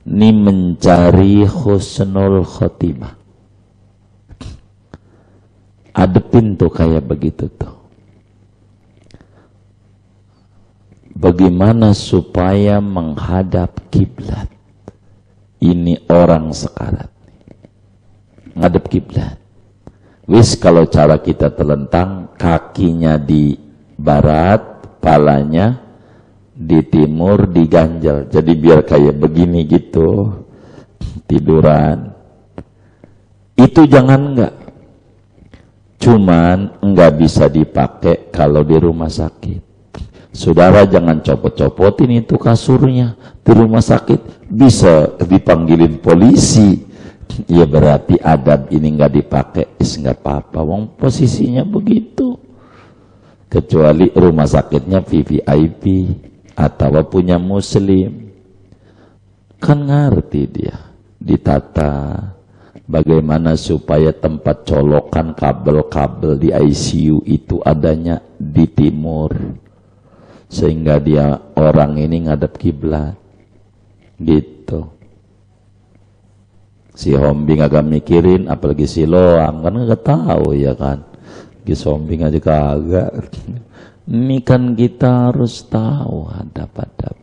Ini mencari husnul khotimah. Adepin tuh kayak begitu tuh. Bagaimana supaya menghadap kiblat? Ini orang sekarat. Ngadep kiblat. Kalau cara kita terlentang, kakinya di barat, palanya di timur, diganjel. Jadi biar kayak begini gitu, tiduran. Itu jangan enggak. Cuman enggak bisa dipakai kalau di rumah sakit. Saudara jangan copot-copotin itu kasurnya di rumah sakit, bisa dipanggilin polisi. Ya berarti adab ini enggak dipakai, enggak apa-apa. Wong posisinya begitu. Kecuali rumah sakitnya VVIP atau punya muslim, kan ngerti dia ditata bagaimana supaya tempat colokan kabel-kabel di ICU itu adanya di timur, sehingga dia orang ini ngadep kiblat gitu. Si Hombing agak mikirin, apalagi si Loam kan nggak tahu ya kan. Sombing aja kagak. Ini kan kita harus tahu adab-adab.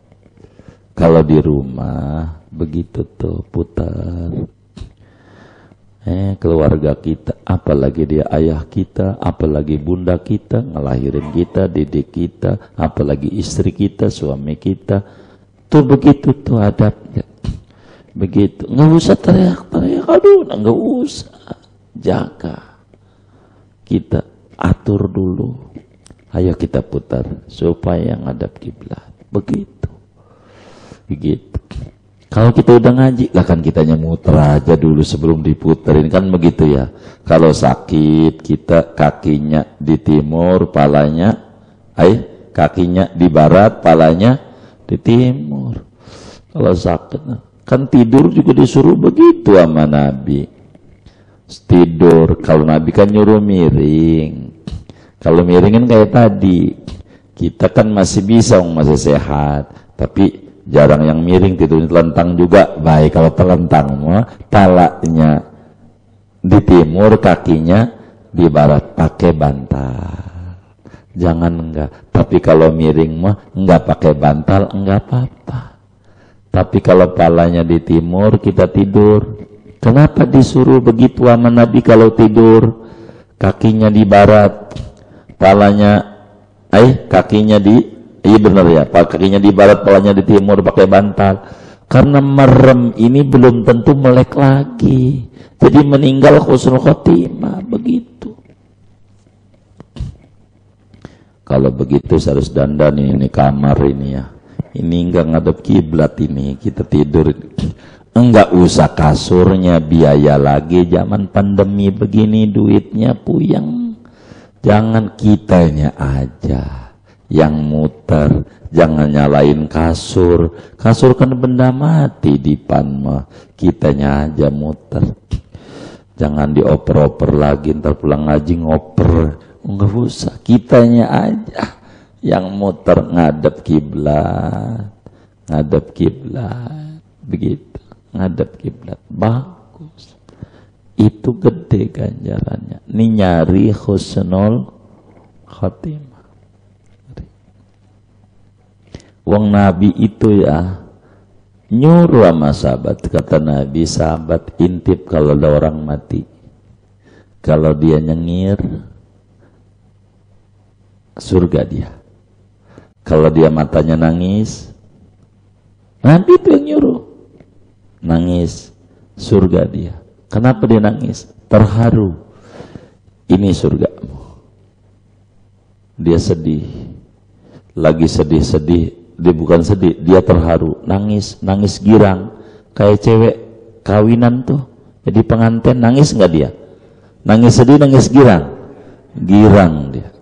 Kalau di rumah begitu tuh putar. Keluarga kita, apalagi dia ayah kita, apalagi bunda kita, ngelahirin kita, didik kita, apalagi istri kita, suami kita. Tuh begitu tuh adabnya. Begitu. Nggak usah teriak-teriak, aduh, nggak usah. Jaga. Kita atur dulu, ayo kita putar supaya ngadap kiblat. Begitu. Kalau kita udah ngaji, lah kan kitanya muter aja dulu sebelum diputerin, kan begitu ya. Kalau sakit, kita kakinya di timur, palanya, kakinya di barat, palanya di timur. Kalau sakit, kan tidur juga disuruh begitu sama Nabi. Tidur, kalau Nabi kan nyuruh miring. Kalau miringin kayak tadi, Kita kan masih bisa, masih sehat, tapi jarang yang miring, tidurnya telentang juga. Baik kalau telentang mah palanya di timur, kakinya di barat, pakai bantal. Jangan enggak. Tapi kalau miring mah enggak pakai bantal, enggak apa-apa. Tapi kalau palanya di timur, kita tidur. Kenapa disuruh begitu sama Nabi kalau tidur? Kakinya di barat, palanya, kakinya di, iya benar ya, kakinya di barat, palanya di timur, pakai bantal. Karena merem ini belum tentu melek lagi. Jadi meninggal husnul khotimah, begitu. Kalau begitu harus dandan ini kamar ini ya. Ini enggak ngadep kiblat ini, kita tidur. Enggak usah kasurnya, biaya lagi. Zaman pandemi begini duitnya puyeng. Jangan kitanya aja yang muter. Jangan nyalain kasur. Kasur kan benda mati di panma. Kitanya aja muter. Jangan dioper-oper lagi, ntar pulang ngaji ngoper. Enggak usah, kitanya aja yang muter ngadep kiblat. Ngadep kiblat. Begitu, ngadep kiblat. Bagus. Itu gede ganjarannya. Ini nyari husnul khotimah. Wong Nabi itu ya nyuruh sama sahabat. Kata Nabi, sahabat intip kalau ada orang mati. Kalau dia nyengir, surga dia. Kalau dia matanya nangis, Nabi itu yang nyuruh. Nangis, surga dia. Kenapa dia nangis? Terharu. Ini surgamu. Dia sedih. Lagi sedih-sedih. Dia bukan sedih, dia terharu. Nangis, nangis girang. Kayak cewek kawinan tuh. Jadi pengantin, nangis nggak dia? Nangis sedih, nangis girang. Girang dia.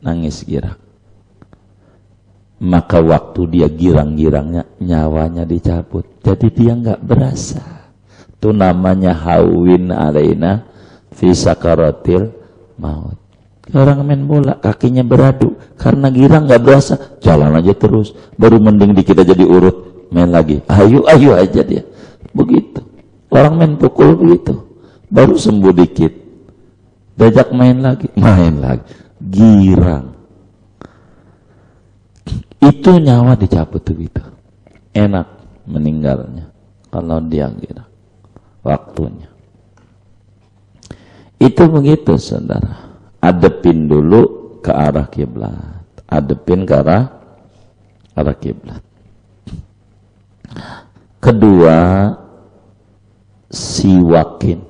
Nangis girang. Maka waktu dia girang-girangnya, nyawanya dicabut. Jadi dia nggak berasa. Itu namanya hawin alaina fi sakaratil maut. Orang main bola, kakinya beradu. Karena girang nggak berasa, jalan aja terus. Baru mending dikit aja diurut, main lagi. Ayo aja dia. Begitu. Orang main pukul begitu. Baru sembuh dikit. Diajak main lagi. Girang. Itu nyawa dicabut begitu. Enak meninggalnya. Kalau dia girang. Waktunya. Itu begitu, saudara. Adepin dulu ke arah kiblat. Adepin ke arah kiblat. Kedua, siwakin.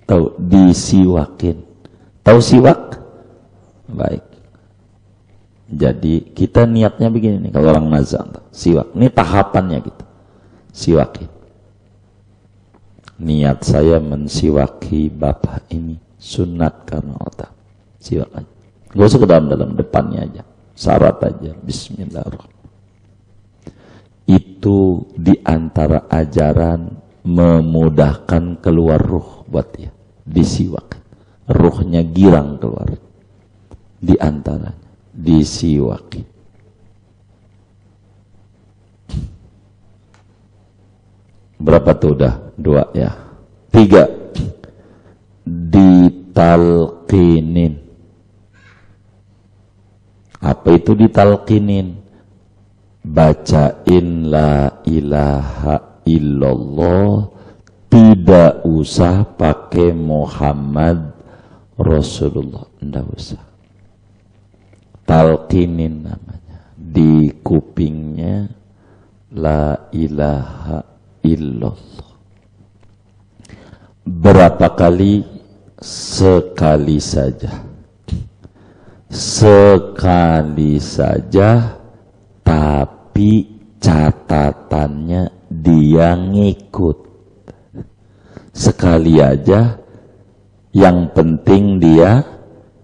Tahu disiwakin. Tahu siwak? Baik. Jadi kita niatnya begini nih kalau orang nazar, siwak. Ini tahapannya gitu. Siwakin. Niat saya mensiwaki bapak ini sunat karena otak. Siwak aja. Gak usah ke dalam depannya aja. Syarat aja. Bismillahirrahmanirrahim. Itu diantara ajaran memudahkan keluar ruh buat dia. Disiwak. Ruhnya girang keluar. Diantaranya. Disiwaki. Berapa tuh udah? 2 ya. 3. Ditalqinin. Apa itu ditalqinin? Bacain la ilaha illallah, tidak usah pakai Muhammad Rasulullah, tidak usah. Talqinin namanya. Di kupingnya la ilaha illallah. Berapa kali? Sekali saja. Sekali saja, tapi catatannya dia ngikut. Sekali aja, yang penting dia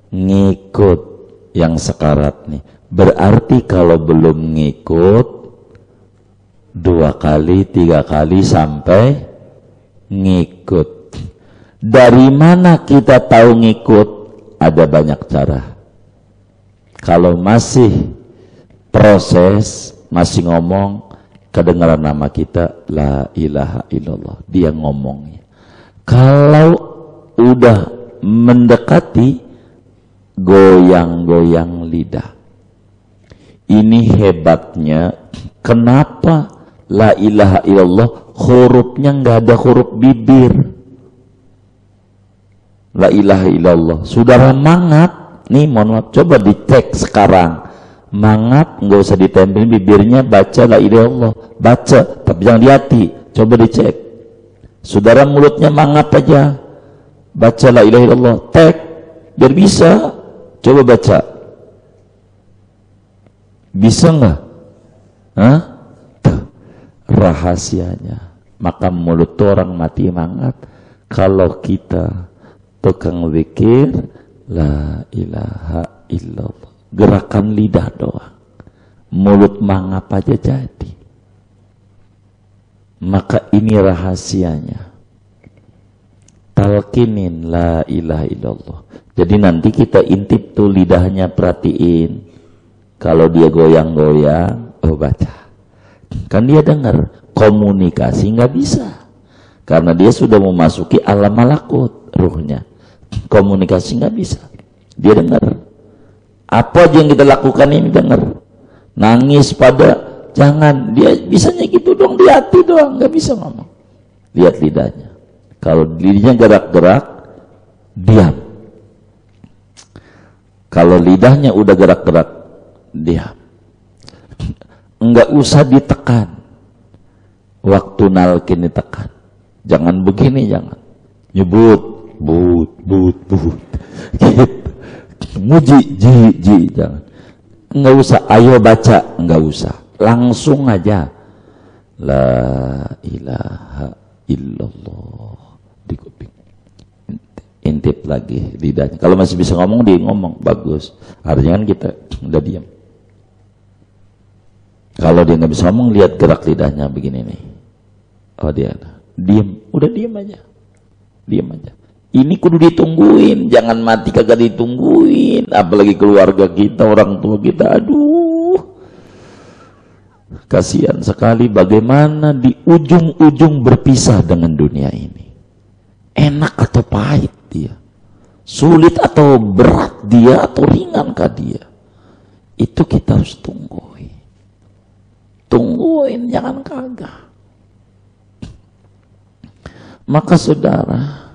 ngikut. Yang sekarat nih. Berarti kalau belum ngikut, 2 kali, 3 kali sampai ngikut. Dari mana kita tahu ngikut? Ada banyak cara. Kalau masih proses, masih ngomong, kedengaran nama kita, la ilaha illallah, dia ngomongnya. Kalau udah mendekati, goyang-goyang lidah. Ini hebatnya, kenapa la ilaha illallah hurufnya nggak ada huruf bibir. La ilaha illallah. Saudara mangap, nih mohon maaf, coba dicek sekarang. Mangap, nggak usah ditempelin bibirnya, baca la ilaha illallah, baca, tapi jangan di hati, coba dicek. Saudara mulutnya mangap aja, baca la ilaha illallah, tek, biar bisa, coba baca. Bisa nggak? Hah? Rahasianya. Maka mulut orang mati mangap kalau kita tukang zikir la ilaha illallah, gerakan lidah doang, mulut mangap aja jadi. Maka ini rahasianya, talqinin la ilaha illallah. Jadi nanti kita intip tuh lidahnya, perhatiin kalau dia goyang-goyang, oh baca, kan dia dengar. Komunikasi nggak bisa karena dia sudah memasuki alam malakut ruhnya. Komunikasi nggak bisa, dia dengar. Apa aja yang kita lakukan ini dengar. Nangis pada, jangan, dia bisanya gitu dong, di hati doang, nggak bisa ngomong. Lihat lidahnya, kalau lidahnya gerak-gerak, diam. Kalau lidahnya udah gerak-gerak, diam. Nggak usah ditekan. Waktu nalkin ditekan, jangan begini, jangan nyebut, but, gitu. Muji, ji, jangan. Nggak usah, ayo baca, nggak usah, langsung aja. La ilaha illallah di kuping. Intip lagi lidahnya. Kalau masih bisa ngomong, dia ngomong, bagus. Artinya kan kita udah diam. Kalau dia nggak bisa ngomong, lihat gerak lidahnya begini nih. Oh dia diem, udah diem aja. Ini kudu ditungguin, jangan mati kagak ditungguin. Apalagi keluarga kita, orang tua kita, aduh, kasihan sekali bagaimana di ujung-ujung berpisah dengan dunia ini. Enak atau pahit dia, sulit atau berat dia, atau ringankah dia, itu kita harus tungguin, jangan kagak. Maka saudara,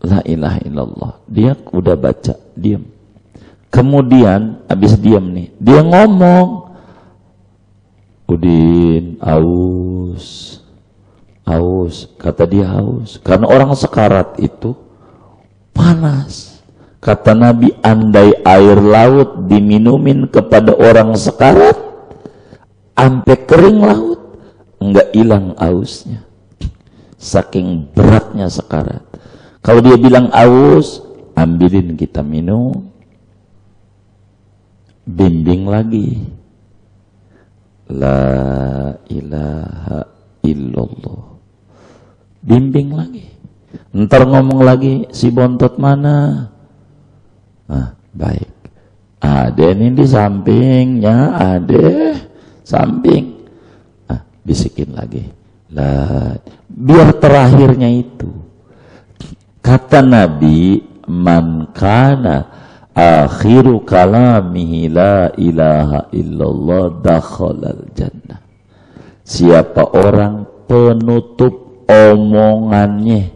la ilaha illallah, dia udah baca, diam. Kemudian habis diam nih, dia ngomong, Udin, aus, kata dia aus. Karena orang sekarat itu panas. Kata Nabi, andai air laut diminumin kepada orang sekarat, sampai kering laut, enggak hilang ausnya. Saking beratnya sekarat. Kalau dia bilang aus, ambilin kita minum, bimbing lagi, la ilaha illallah, bimbing lagi. Ntar ngomong lagi, si bontot mana? Baik, ada ini di sampingnya, ada samping. Bisikin lagi, biar terakhirnya itu. Kata Nabi, man kana akhiru kalamihi la ilaha illallah dakhalal jannah. Siapa orang penutup omongannya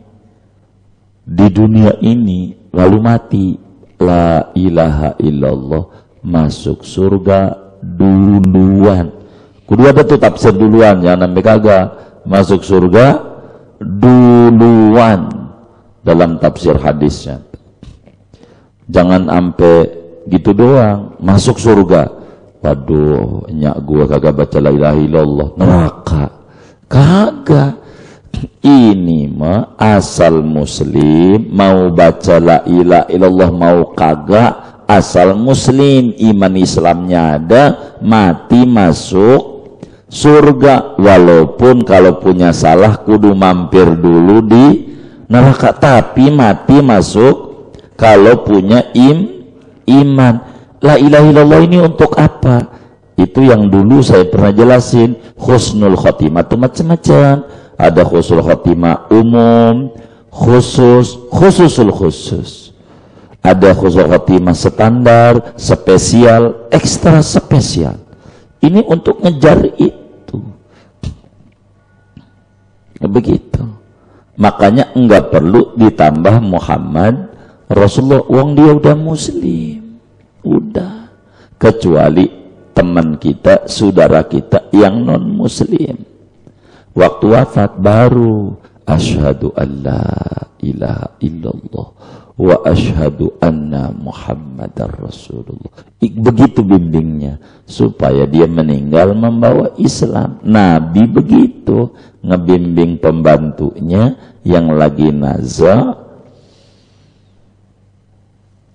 di dunia ini lalu mati, la ilaha illallah, masuk surga duluan. Kudu ada tuh tafsir duluan, jangan sampai kagak. Masuk surga duluan dalam tafsir hadisnya. Jangan sampai gitu doang, masuk surga. Waduh, nyak gua kagak baca la ilaha illallah, neraka. Kagak. Ini mah asal muslim, mau baca la ilaha illallah mau kagak, asal muslim, iman Islamnya ada, mati masuk surga. Walaupun kalau punya salah kudu mampir dulu di neraka, tapi mati masuk kalau punya iman. la ilaha illallah ini untuk apa? Itu yang dulu saya pernah jelasin. Husnul khotimah itu macam-macam. Ada husnul khotimah umum, khususul khusus. Ada husnul khotimah standar, spesial, ekstra spesial. Ini untuk ngejar itu. Begitu. Makanya enggak perlu ditambah Muhammad Rasulullah. Wong dia udah muslim. Udah. Kecuali teman kita, saudara kita yang non muslim, waktu wafat baru asyhadu alla ilaha illallah wa asyhadu anna muhammadar rasulullah. Begitu bimbingnya supaya dia meninggal membawa Islam. Nabi begitu ngebimbing pembantunya yang lagi nazar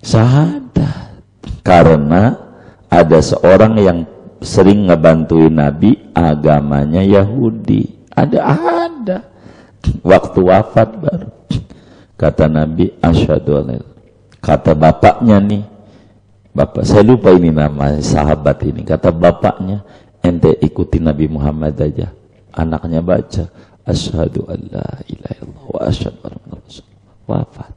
syahadat, karena ada seorang yang sering ngebantuin Nabi, agamanya Yahudi. Ada. Waktu wafat baru. Kata Nabi, asyhadu alla. Kata bapaknya nih, bapak, saya lupa ini nama sahabat ini. Kata bapaknya, ente ikuti Nabi Muhammad aja. Anaknya baca, asyhadu alla ilaha illallah wa asyhadu anna rasulullah. Wafat.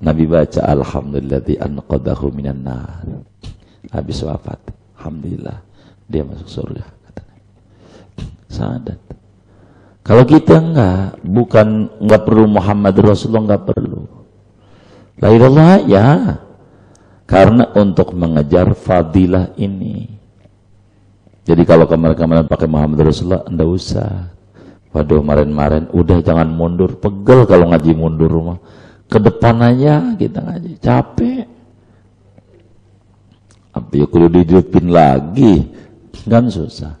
Nabi baca, alhamdulilladzi anqadahu minan nar. Habis wafat, alhamdulillah dia masuk surga, katanya. Syahadat. Kalau kita enggak perlu Muhammad Rasulullah, enggak perlu. La ilallah ya. Karena untuk mengejar fadilah ini. Jadi kalau kemarin-kemarin pakai Muhammad Rasulullah, enggak usah. Waduh, kemarin-kemarin udah jangan mundur, pegel kalau ngaji mundur rumah. Ke depan aja kita ngaji, capek. Apa ya kudu dihidupin lagi, kan susah.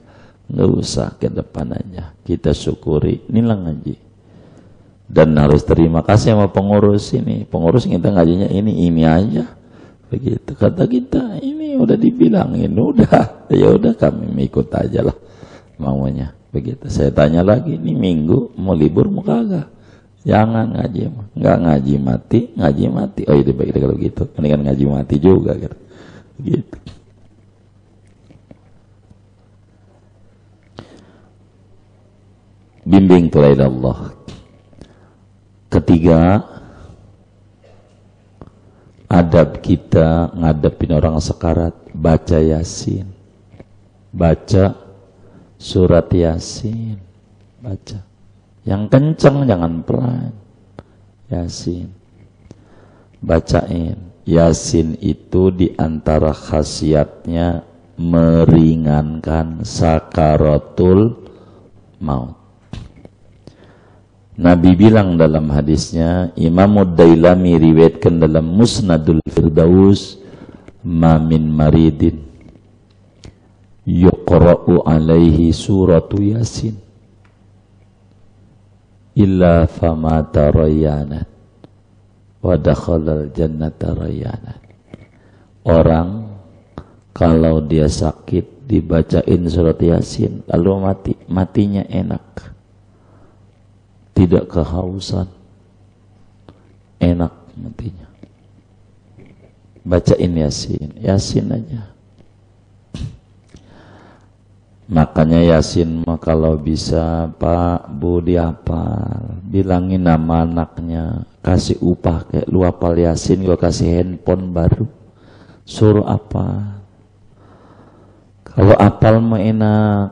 Nggak usah, ke depan aja kita syukuri, inilah ngaji. Dan harus terima kasih sama pengurus ini. Pengurus kita ngajinya ini aja, begitu kata kita. Ini udah dibilangin, udah ya udah kami ikut aja lah maunya, begitu. Saya tanya lagi, ini minggu mau libur mau kagak? Jangan ngaji, nggak ngaji mati. Oh itu baik kalau gitu, ini kan ngaji mati juga gitu. Gitu. Bimbing tulai Allah. Ketiga, adab kita ngadepin orang sekarat, baca Yasin, baca surat Yasin, baca yang kenceng, jangan pelan. Yasin bacain. Yasin itu diantara khasiatnya meringankan sakaratul maut. Nabi bilang dalam hadisnya, Imam Ad-Dailami riwayatkan dalam Musnadul Firdaus, ma min maridin yuqra'u alaihi suratu Yasin illa famata rayyanat wa dakhalal jannata rayyanat. Orang kalau dia sakit dibacain surat Yasin lalu matinya enak, tidak kehausan, enak matinya. Bacain Yasin aja. Makanya Yasin mah kalau bisa Pak Bu dihafal, bilangin nama anaknya, kasih upah kayak lu hafal Yasin, gua kasih handphone baru, suruh apa. Kalau hafal mah enak,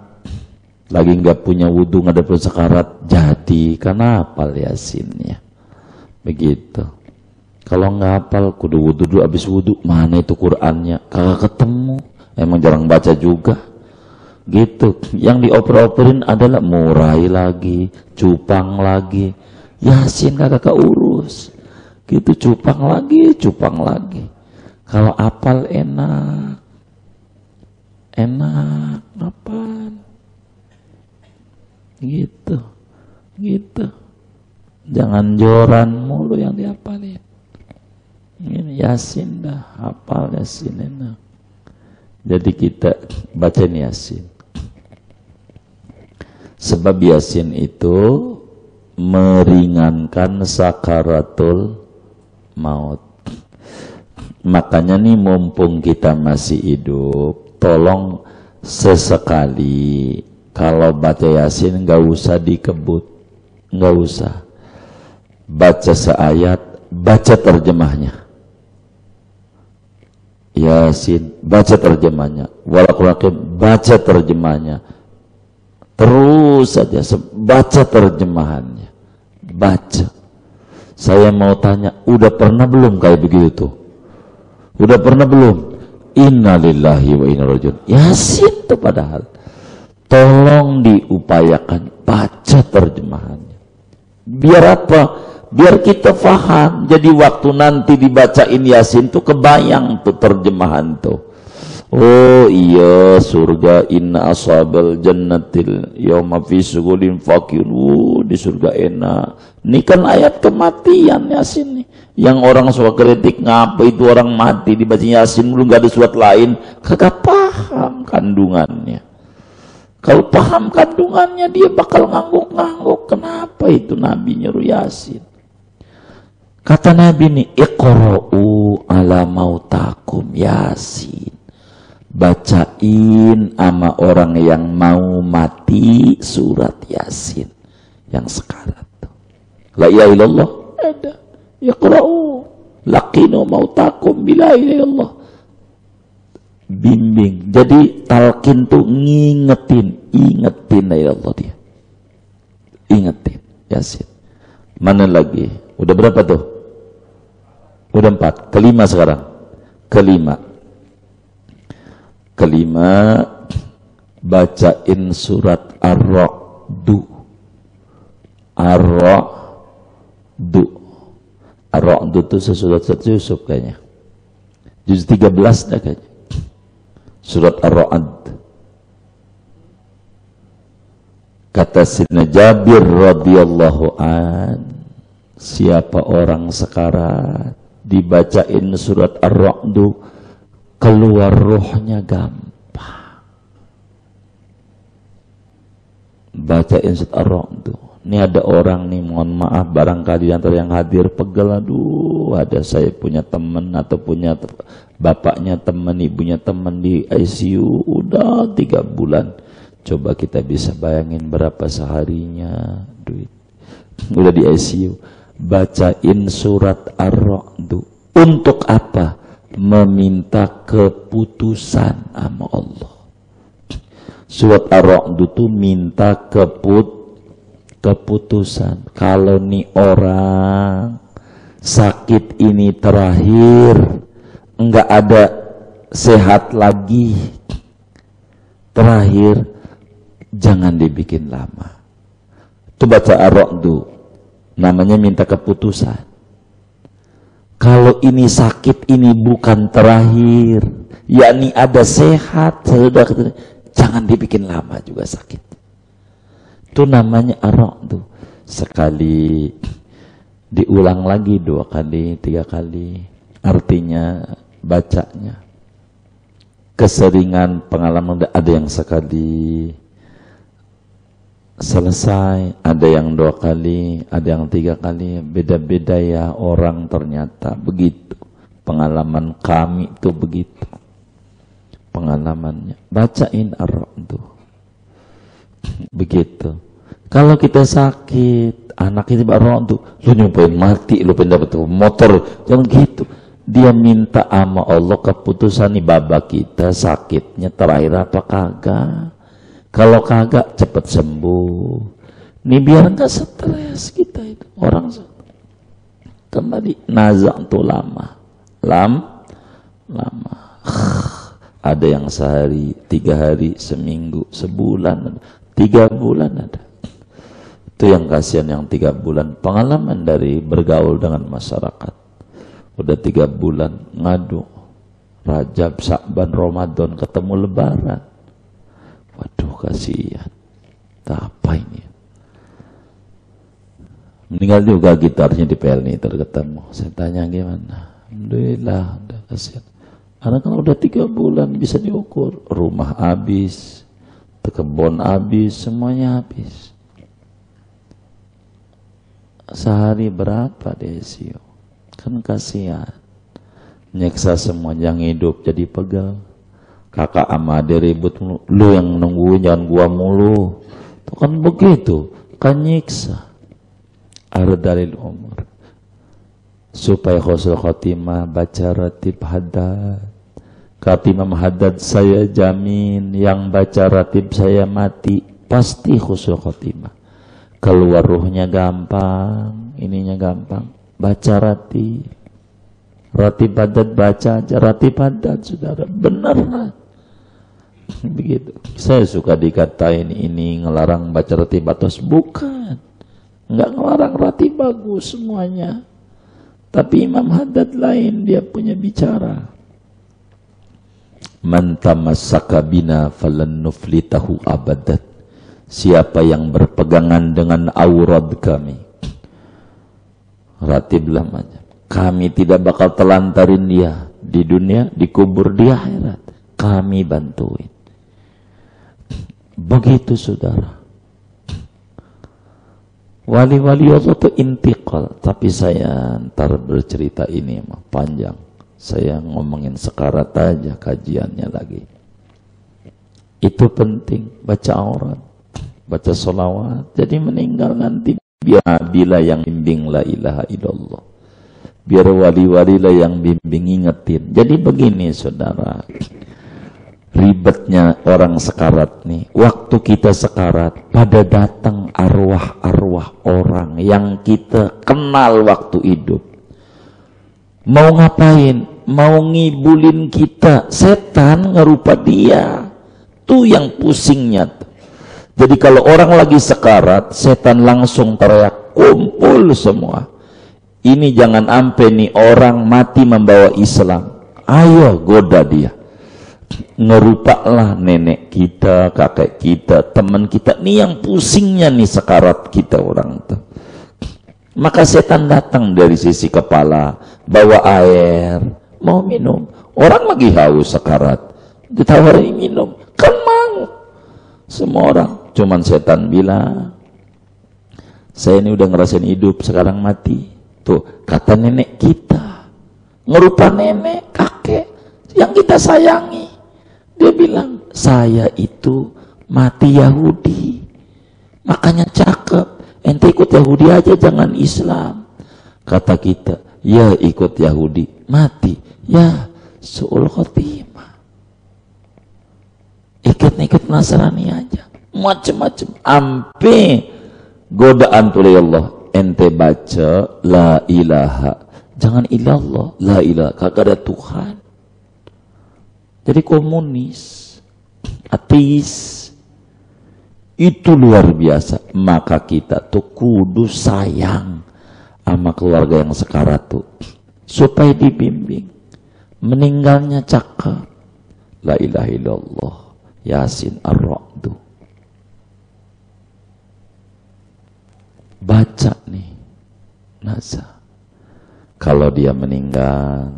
lagi nggak punya wudhu ngadepin sekarat, jadi karena hafal Yasinnya, begitu. Kalau nggak hafal kudu wudhu dulu, habis wudhu mana itu Qurannya, kagak ketemu, emang jarang baca juga. Gitu, yang dioper-operin adalah murai lagi, cupang lagi, Yasin kagak keurus, gitu, cupang lagi. Kalau apal enak, apaan? Gitu, jangan joran mulu yang dihafalin. Ini Yasin dah, hafal Yasin enak. Jadi kita bacain Yasin. Sebab Yasin itu meringankan sakaratul maut. Makanya nih mumpung kita masih hidup, tolong sesekali kalau baca Yasin nggak usah dikebut, nggak usah. Baca seayat, baca terjemahnya. Yasin, baca terjemahnya. Walaqur'an, baca terjemahnya. Terus saja baca terjemahannya. Baca. Saya mau tanya, udah pernah belum kayak begitu tuh? Udah pernah belum? Innalillahi wa inna ilaihi raji'un. Yasin tuh padahal. Tolong diupayakan baca terjemahannya. Biar apa? Biar kita faham. Jadi waktu nanti dibacain Yasin tuh kebayang tuh terjemahan tuh. Oh iya, surga inna ashabal jannatil yauma fi sugulin fakir. Di surga enak. Ini kan ayat kematian Yasin nih. Yang orang suka kritik, ngapa itu orang mati dibaca Yasin belum gak ada surat lain? Kagak paham kandungannya. Kalau paham kandungannya dia bakal ngangguk-ngangguk. Kenapa itu Nabi nyuruh Yasin? Kata Nabi nih, iqra'u ala mautakum Yasin. Bacain sama orang yang mau mati surat Yasin yang sekarat. La ilaha illallah ada. Iqra'u laqinu mautakum bila ilaha illallah. Bimbing. Jadi talqin tuh ingetin la ilallah dia. Ingetin Yasin. Mana lagi? Udah berapa tuh? Udah 4. Kelima sekarang. Kelima bacain surat Ar-Ra'd. Ar-Ra'd itu sesurat Yusuf kayaknya. Juz 13 dah kayaknya. Surat Ar-Ra'd. Kata Sidna Jabir radhiyallahu an, siapa orang sekarat dibacain surat Ar-Ra'd keluar rohnya gampang. Bacain surat Ar-Ra'd. Ini ada orang nih, mohon maaf barangkali antara yang hadir pegel, aduh, ada saya punya teman atau punya bapaknya teman, ibunya teman di ICU udah 3 bulan. Coba kita bisa bayangin berapa seharinya duit. Udah di ICU. Bacain surat Ar-Ra'd. Untuk apa? Meminta keputusan sama Allah. Surat Ar-Ra'd itu minta keputusan. Kalau nih orang sakit ini terakhir, enggak ada sehat lagi, terakhir, jangan dibikin lama. Itu baca Ar-Ra'd, namanya minta keputusan. Kalau ini sakit ini bukan terakhir, yakni ada sehat, jangan dibikin lama juga sakit. Itu namanya Ar-Ra'd. Sekali diulang lagi 2 kali, 3 kali. Artinya bacanya. Keseringan pengalaman ada yang sekali selesai, ada yang 2 kali, ada yang 3 kali. Beda-beda ya orang ternyata begitu. Pengalaman kami itu begitu. Pengalamannya. Bacain Ar-Ra'd. Begitu. Kalau kita sakit, anak itu Ar-Ra'd, lu nyumpain mati, lu pengen dapat motor, jangan gitu. Dia minta sama Allah keputusan nih, baba kita sakitnya terakhir apa kagak. Kalau kagak cepet sembuh. Nih biar enggak stres kita itu. Orang kembali nazak tuh lama. Ada yang sehari, 3 hari, seminggu, sebulan, 3 bulan ada. Itu yang kasihan yang 3 bulan. Pengalaman dari bergaul dengan masyarakat. Udah 3 bulan ngadu. Rajab, Sya'ban, Ramadan, ketemu Lebaran. Waduh kasihan. Apa ini? Meninggal juga gitarnya di PLN terketemu. Saya tanya gimana? Alhamdulillah, udah kasihan. Karena kalau udah 3 bulan bisa diukur. Rumah habis, kebun habis, semuanya habis. Sehari berapa di ICU? Kan kasihan. Nyeksa semua yang hidup jadi pegal. Kakak sama adik ribut mulu, lu yang nungguin jangan gua mulu. Tuh kan begitu, kan nyiksa. Ada dalil umur supaya husnul khotimah baca ratib haddad. Kata Imam Haddad, saya jamin yang baca ratib saya mati pasti husnul khotimah. Keluar ruhnya gampang, ininya gampang. Baca ratib. Ratib haddad baca aja, ratib haddad saudara, benar lah. Begitu. Saya suka dikatain ini ngelarang baca ratib atas, bukan. Enggak ngelarang ratib, bagus semuanya. Tapi Imam Haddad lain, dia punya bicara. Man tamassaka bina falan nuflitahu abadat. Siapa yang berpegangan dengan aurat kami, ratib lamanya, kami tidak bakal telantarin dia di dunia, dikubur di akhirat. Kami bantuin. Begitu saudara. Wali-wali Allah itu intiqal. Tapi saya ntar bercerita ini panjang. Saya ngomongin sekarat aja kajiannya lagi. Itu penting. Baca aurat, baca sholawat. Jadi meninggal nanti bila yang bimbing la ilaha illallah. Biar wali-wali lah yang bimbing ingetin. Jadi begini saudara, ribetnya orang sekarat nih. Waktu kita sekarat, pada datang arwah-arwah orang yang kita kenal waktu hidup. Mau ngapain? Mau ngibulin kita. Setan ngerupa dia. Tuh yang pusingnya tuh. Jadi kalau orang lagi sekarat, setan langsung teriak, kumpul semua. Ini jangan ampe nih orang mati membawa Islam. Ayo goda dia. Ngerupalah nenek kita, kakek kita, teman kita. Nih yang pusingnya nih sekarat kita orang tuh. Maka setan datang dari sisi kepala, bawa air, mau minum. Orang lagi haus sekarat, ditawarin minum, kan mau. Semua orang. Cuman setan bilang, saya ini udah ngerasain hidup, sekarang mati. Tuh, kata nenek kita, ngerupa nenek, kakek, yang kita sayangi. Dia bilang, saya itu mati Yahudi, makanya cakep. Ente ikut Yahudi aja, jangan Islam. Kata kita, ya ikut Yahudi, mati. Ya, su'ul khotimah. Ikut Nasrani aja. Macem-macem. Ampe godaan oleh Allah. Ente baca, la ilaha. Jangan illallah, la ilaha. Kagak ada Tuhan. Jadi komunis, ateis. Itu luar biasa. Maka kita tuh kudu sayang sama keluarga yang sekarat tuh, supaya dibimbing. Meninggalnya cakep. La ilaha illallah, Yasin ar-Ra'du. Baca nih nasa. Kalau dia meninggal,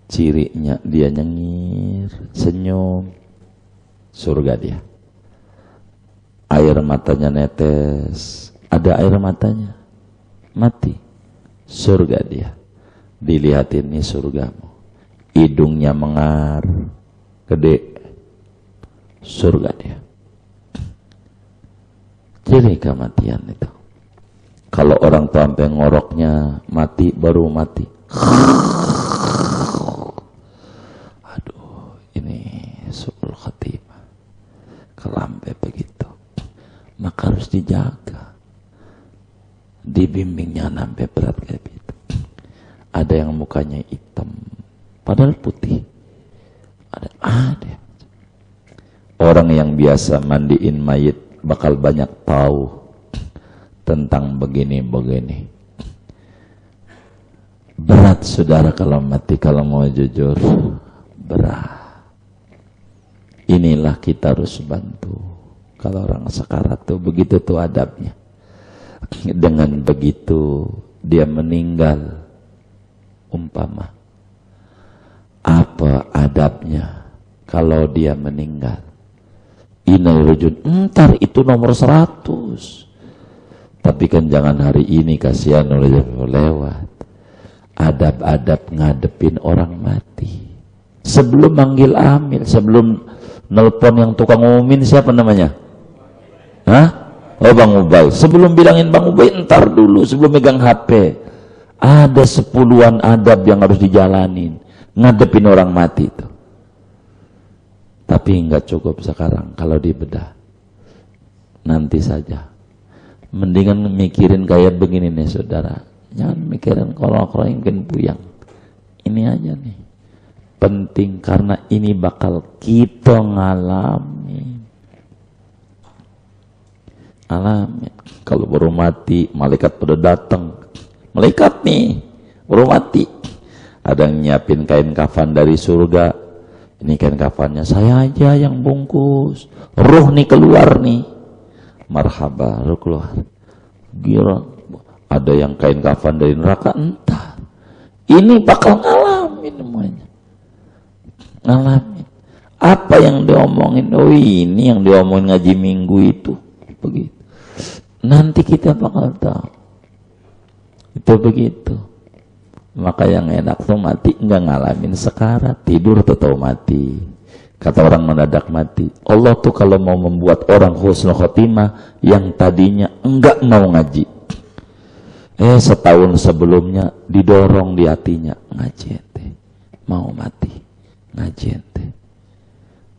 cirinya dia nyengir, senyum, surga dia. Air matanya netes, ada air matanya, mati, surga dia. Dilihatin nih surgamu, hidungnya mengar, gede, surga dia. Jadi kematian itu. Kalau orang tua sampai ngoroknya mati, baru mati. Aduh, ini su'ul khatimah. Kelampe begitu. Maka harus dijaga. Dibimbingnya sampai berat kayak gitu. Ada yang mukanya hitam, padahal putih. Ada. Orang yang biasa mandiin mayit bakal banyak tahu tentang begini-begini. Berat saudara kalau mati, kalau mau jujur, berat. Inilah kita harus bantu. Kalau orang sekarat tuh begitu tuh adabnya. Dengan begitu dia meninggal, umpama apa adabnya kalau dia meninggal? Inal wujud, ntar itu nomor 100. Tapi kan jangan hari ini, kasihan oleh lewat. adab-adab ngadepin orang mati. Sebelum manggil amil, sebelum nelpon yang tukang umumin, siapa namanya? Hah? Oh, Bang Ubay. Sebelum bilangin Bang Ubay, entar dulu, sebelum megang HP. Ada 10-an adab yang harus dijalanin ngadepin orang mati itu. Tapi nggak cukup sekarang kalau dibedah. Nanti saja. Mendingan mikirin kayak begini nih saudara. Jangan mikirin kalau yang mungkin puyang. Ini aja nih. Penting karena ini bakal kita ngalamin. Alamin. Kalau baru mati, malaikat udah datang. Malaikat nih, baru mati. Ada yang nyiapin kain kafan dari surga. Ini kain kafannya saya aja yang bungkus. Ruh nih keluar nih. Marhaba, ruh keluar. Gila. Ada yang kain kafan dari neraka, entah. Ini bakal ngalamin semuanya. Ngalamin. Apa yang diomongin? Oh, ini yang diomongin ngaji minggu itu. Begitu. Nanti kita bakal tahu. Itu begitu. Maka yang enak tuh mati enggak ngalamin sekarat, tidur tetap mati. Kata orang mendadak mati. Allah tuh kalau mau membuat orang husnul khotimah yang tadinya enggak mau ngaji, setahun sebelumnya didorong di hatinya ngaji ente, mau mati ngaji ente,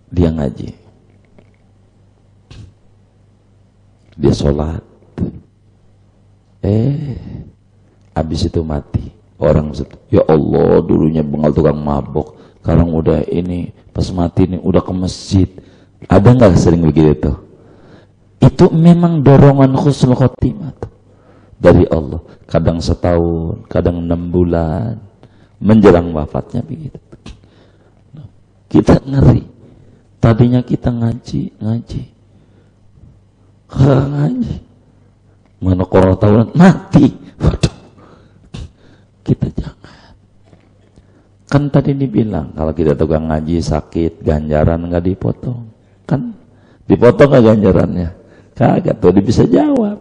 dia ngaji, dia sholat, habis itu mati. Orang ya Allah, dulunya bengal tukang mabok, sekarang udah ini, pas mati ini udah ke masjid. Ada nggak sering begitu? Itu memang dorongan husnul khotimah tuh dari Allah. Kadang setahun, kadang 6 bulan menjelang wafatnya begitu. Kita ngeri. Tadinya kita ngaji. Ngaji. Mana orang tahunan mati. Waduh. Kita jangan. Kan tadi dibilang kalau kita tukang ngaji sakit, ganjaran nggak dipotong. Kan dipotong nggak ganjarannya? Kagak tuh, dia bisa jawab.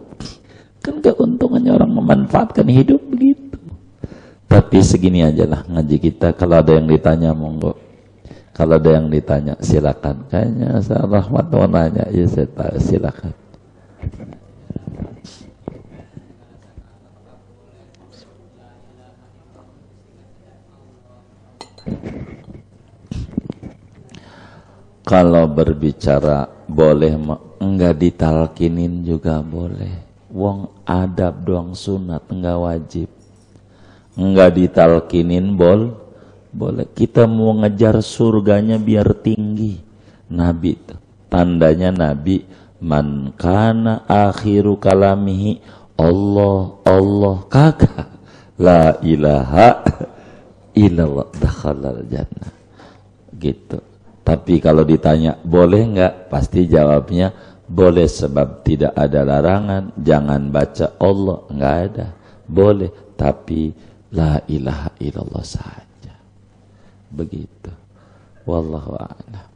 Kan keuntungannya orang memanfaatkan hidup begitu. Tapi segini aja lah ngaji kita. Kalau ada yang ditanya monggo. Kalau ada yang ditanya silakan. Kayaknya saya Rahmat mau nanya, ya saya tahu, silakan. Kalau berbicara boleh, enggak ditalkinin juga boleh. Wong adab doang sunat, enggak wajib. Enggak ditalkinin boleh. Kita mau ngejar surganya biar tinggi. Nabi itu tandanya Nabi, man kana akhiru kalamihi Allah kagak la ilaha illallah dakhalal jannah gitu. Tapi kalau ditanya boleh enggak, pasti jawabnya boleh, sebab tidak ada larangan. Jangan baca Allah, enggak ada. Boleh, tapi la ilaha illallah saja. Begitu. Wallahu a'lam.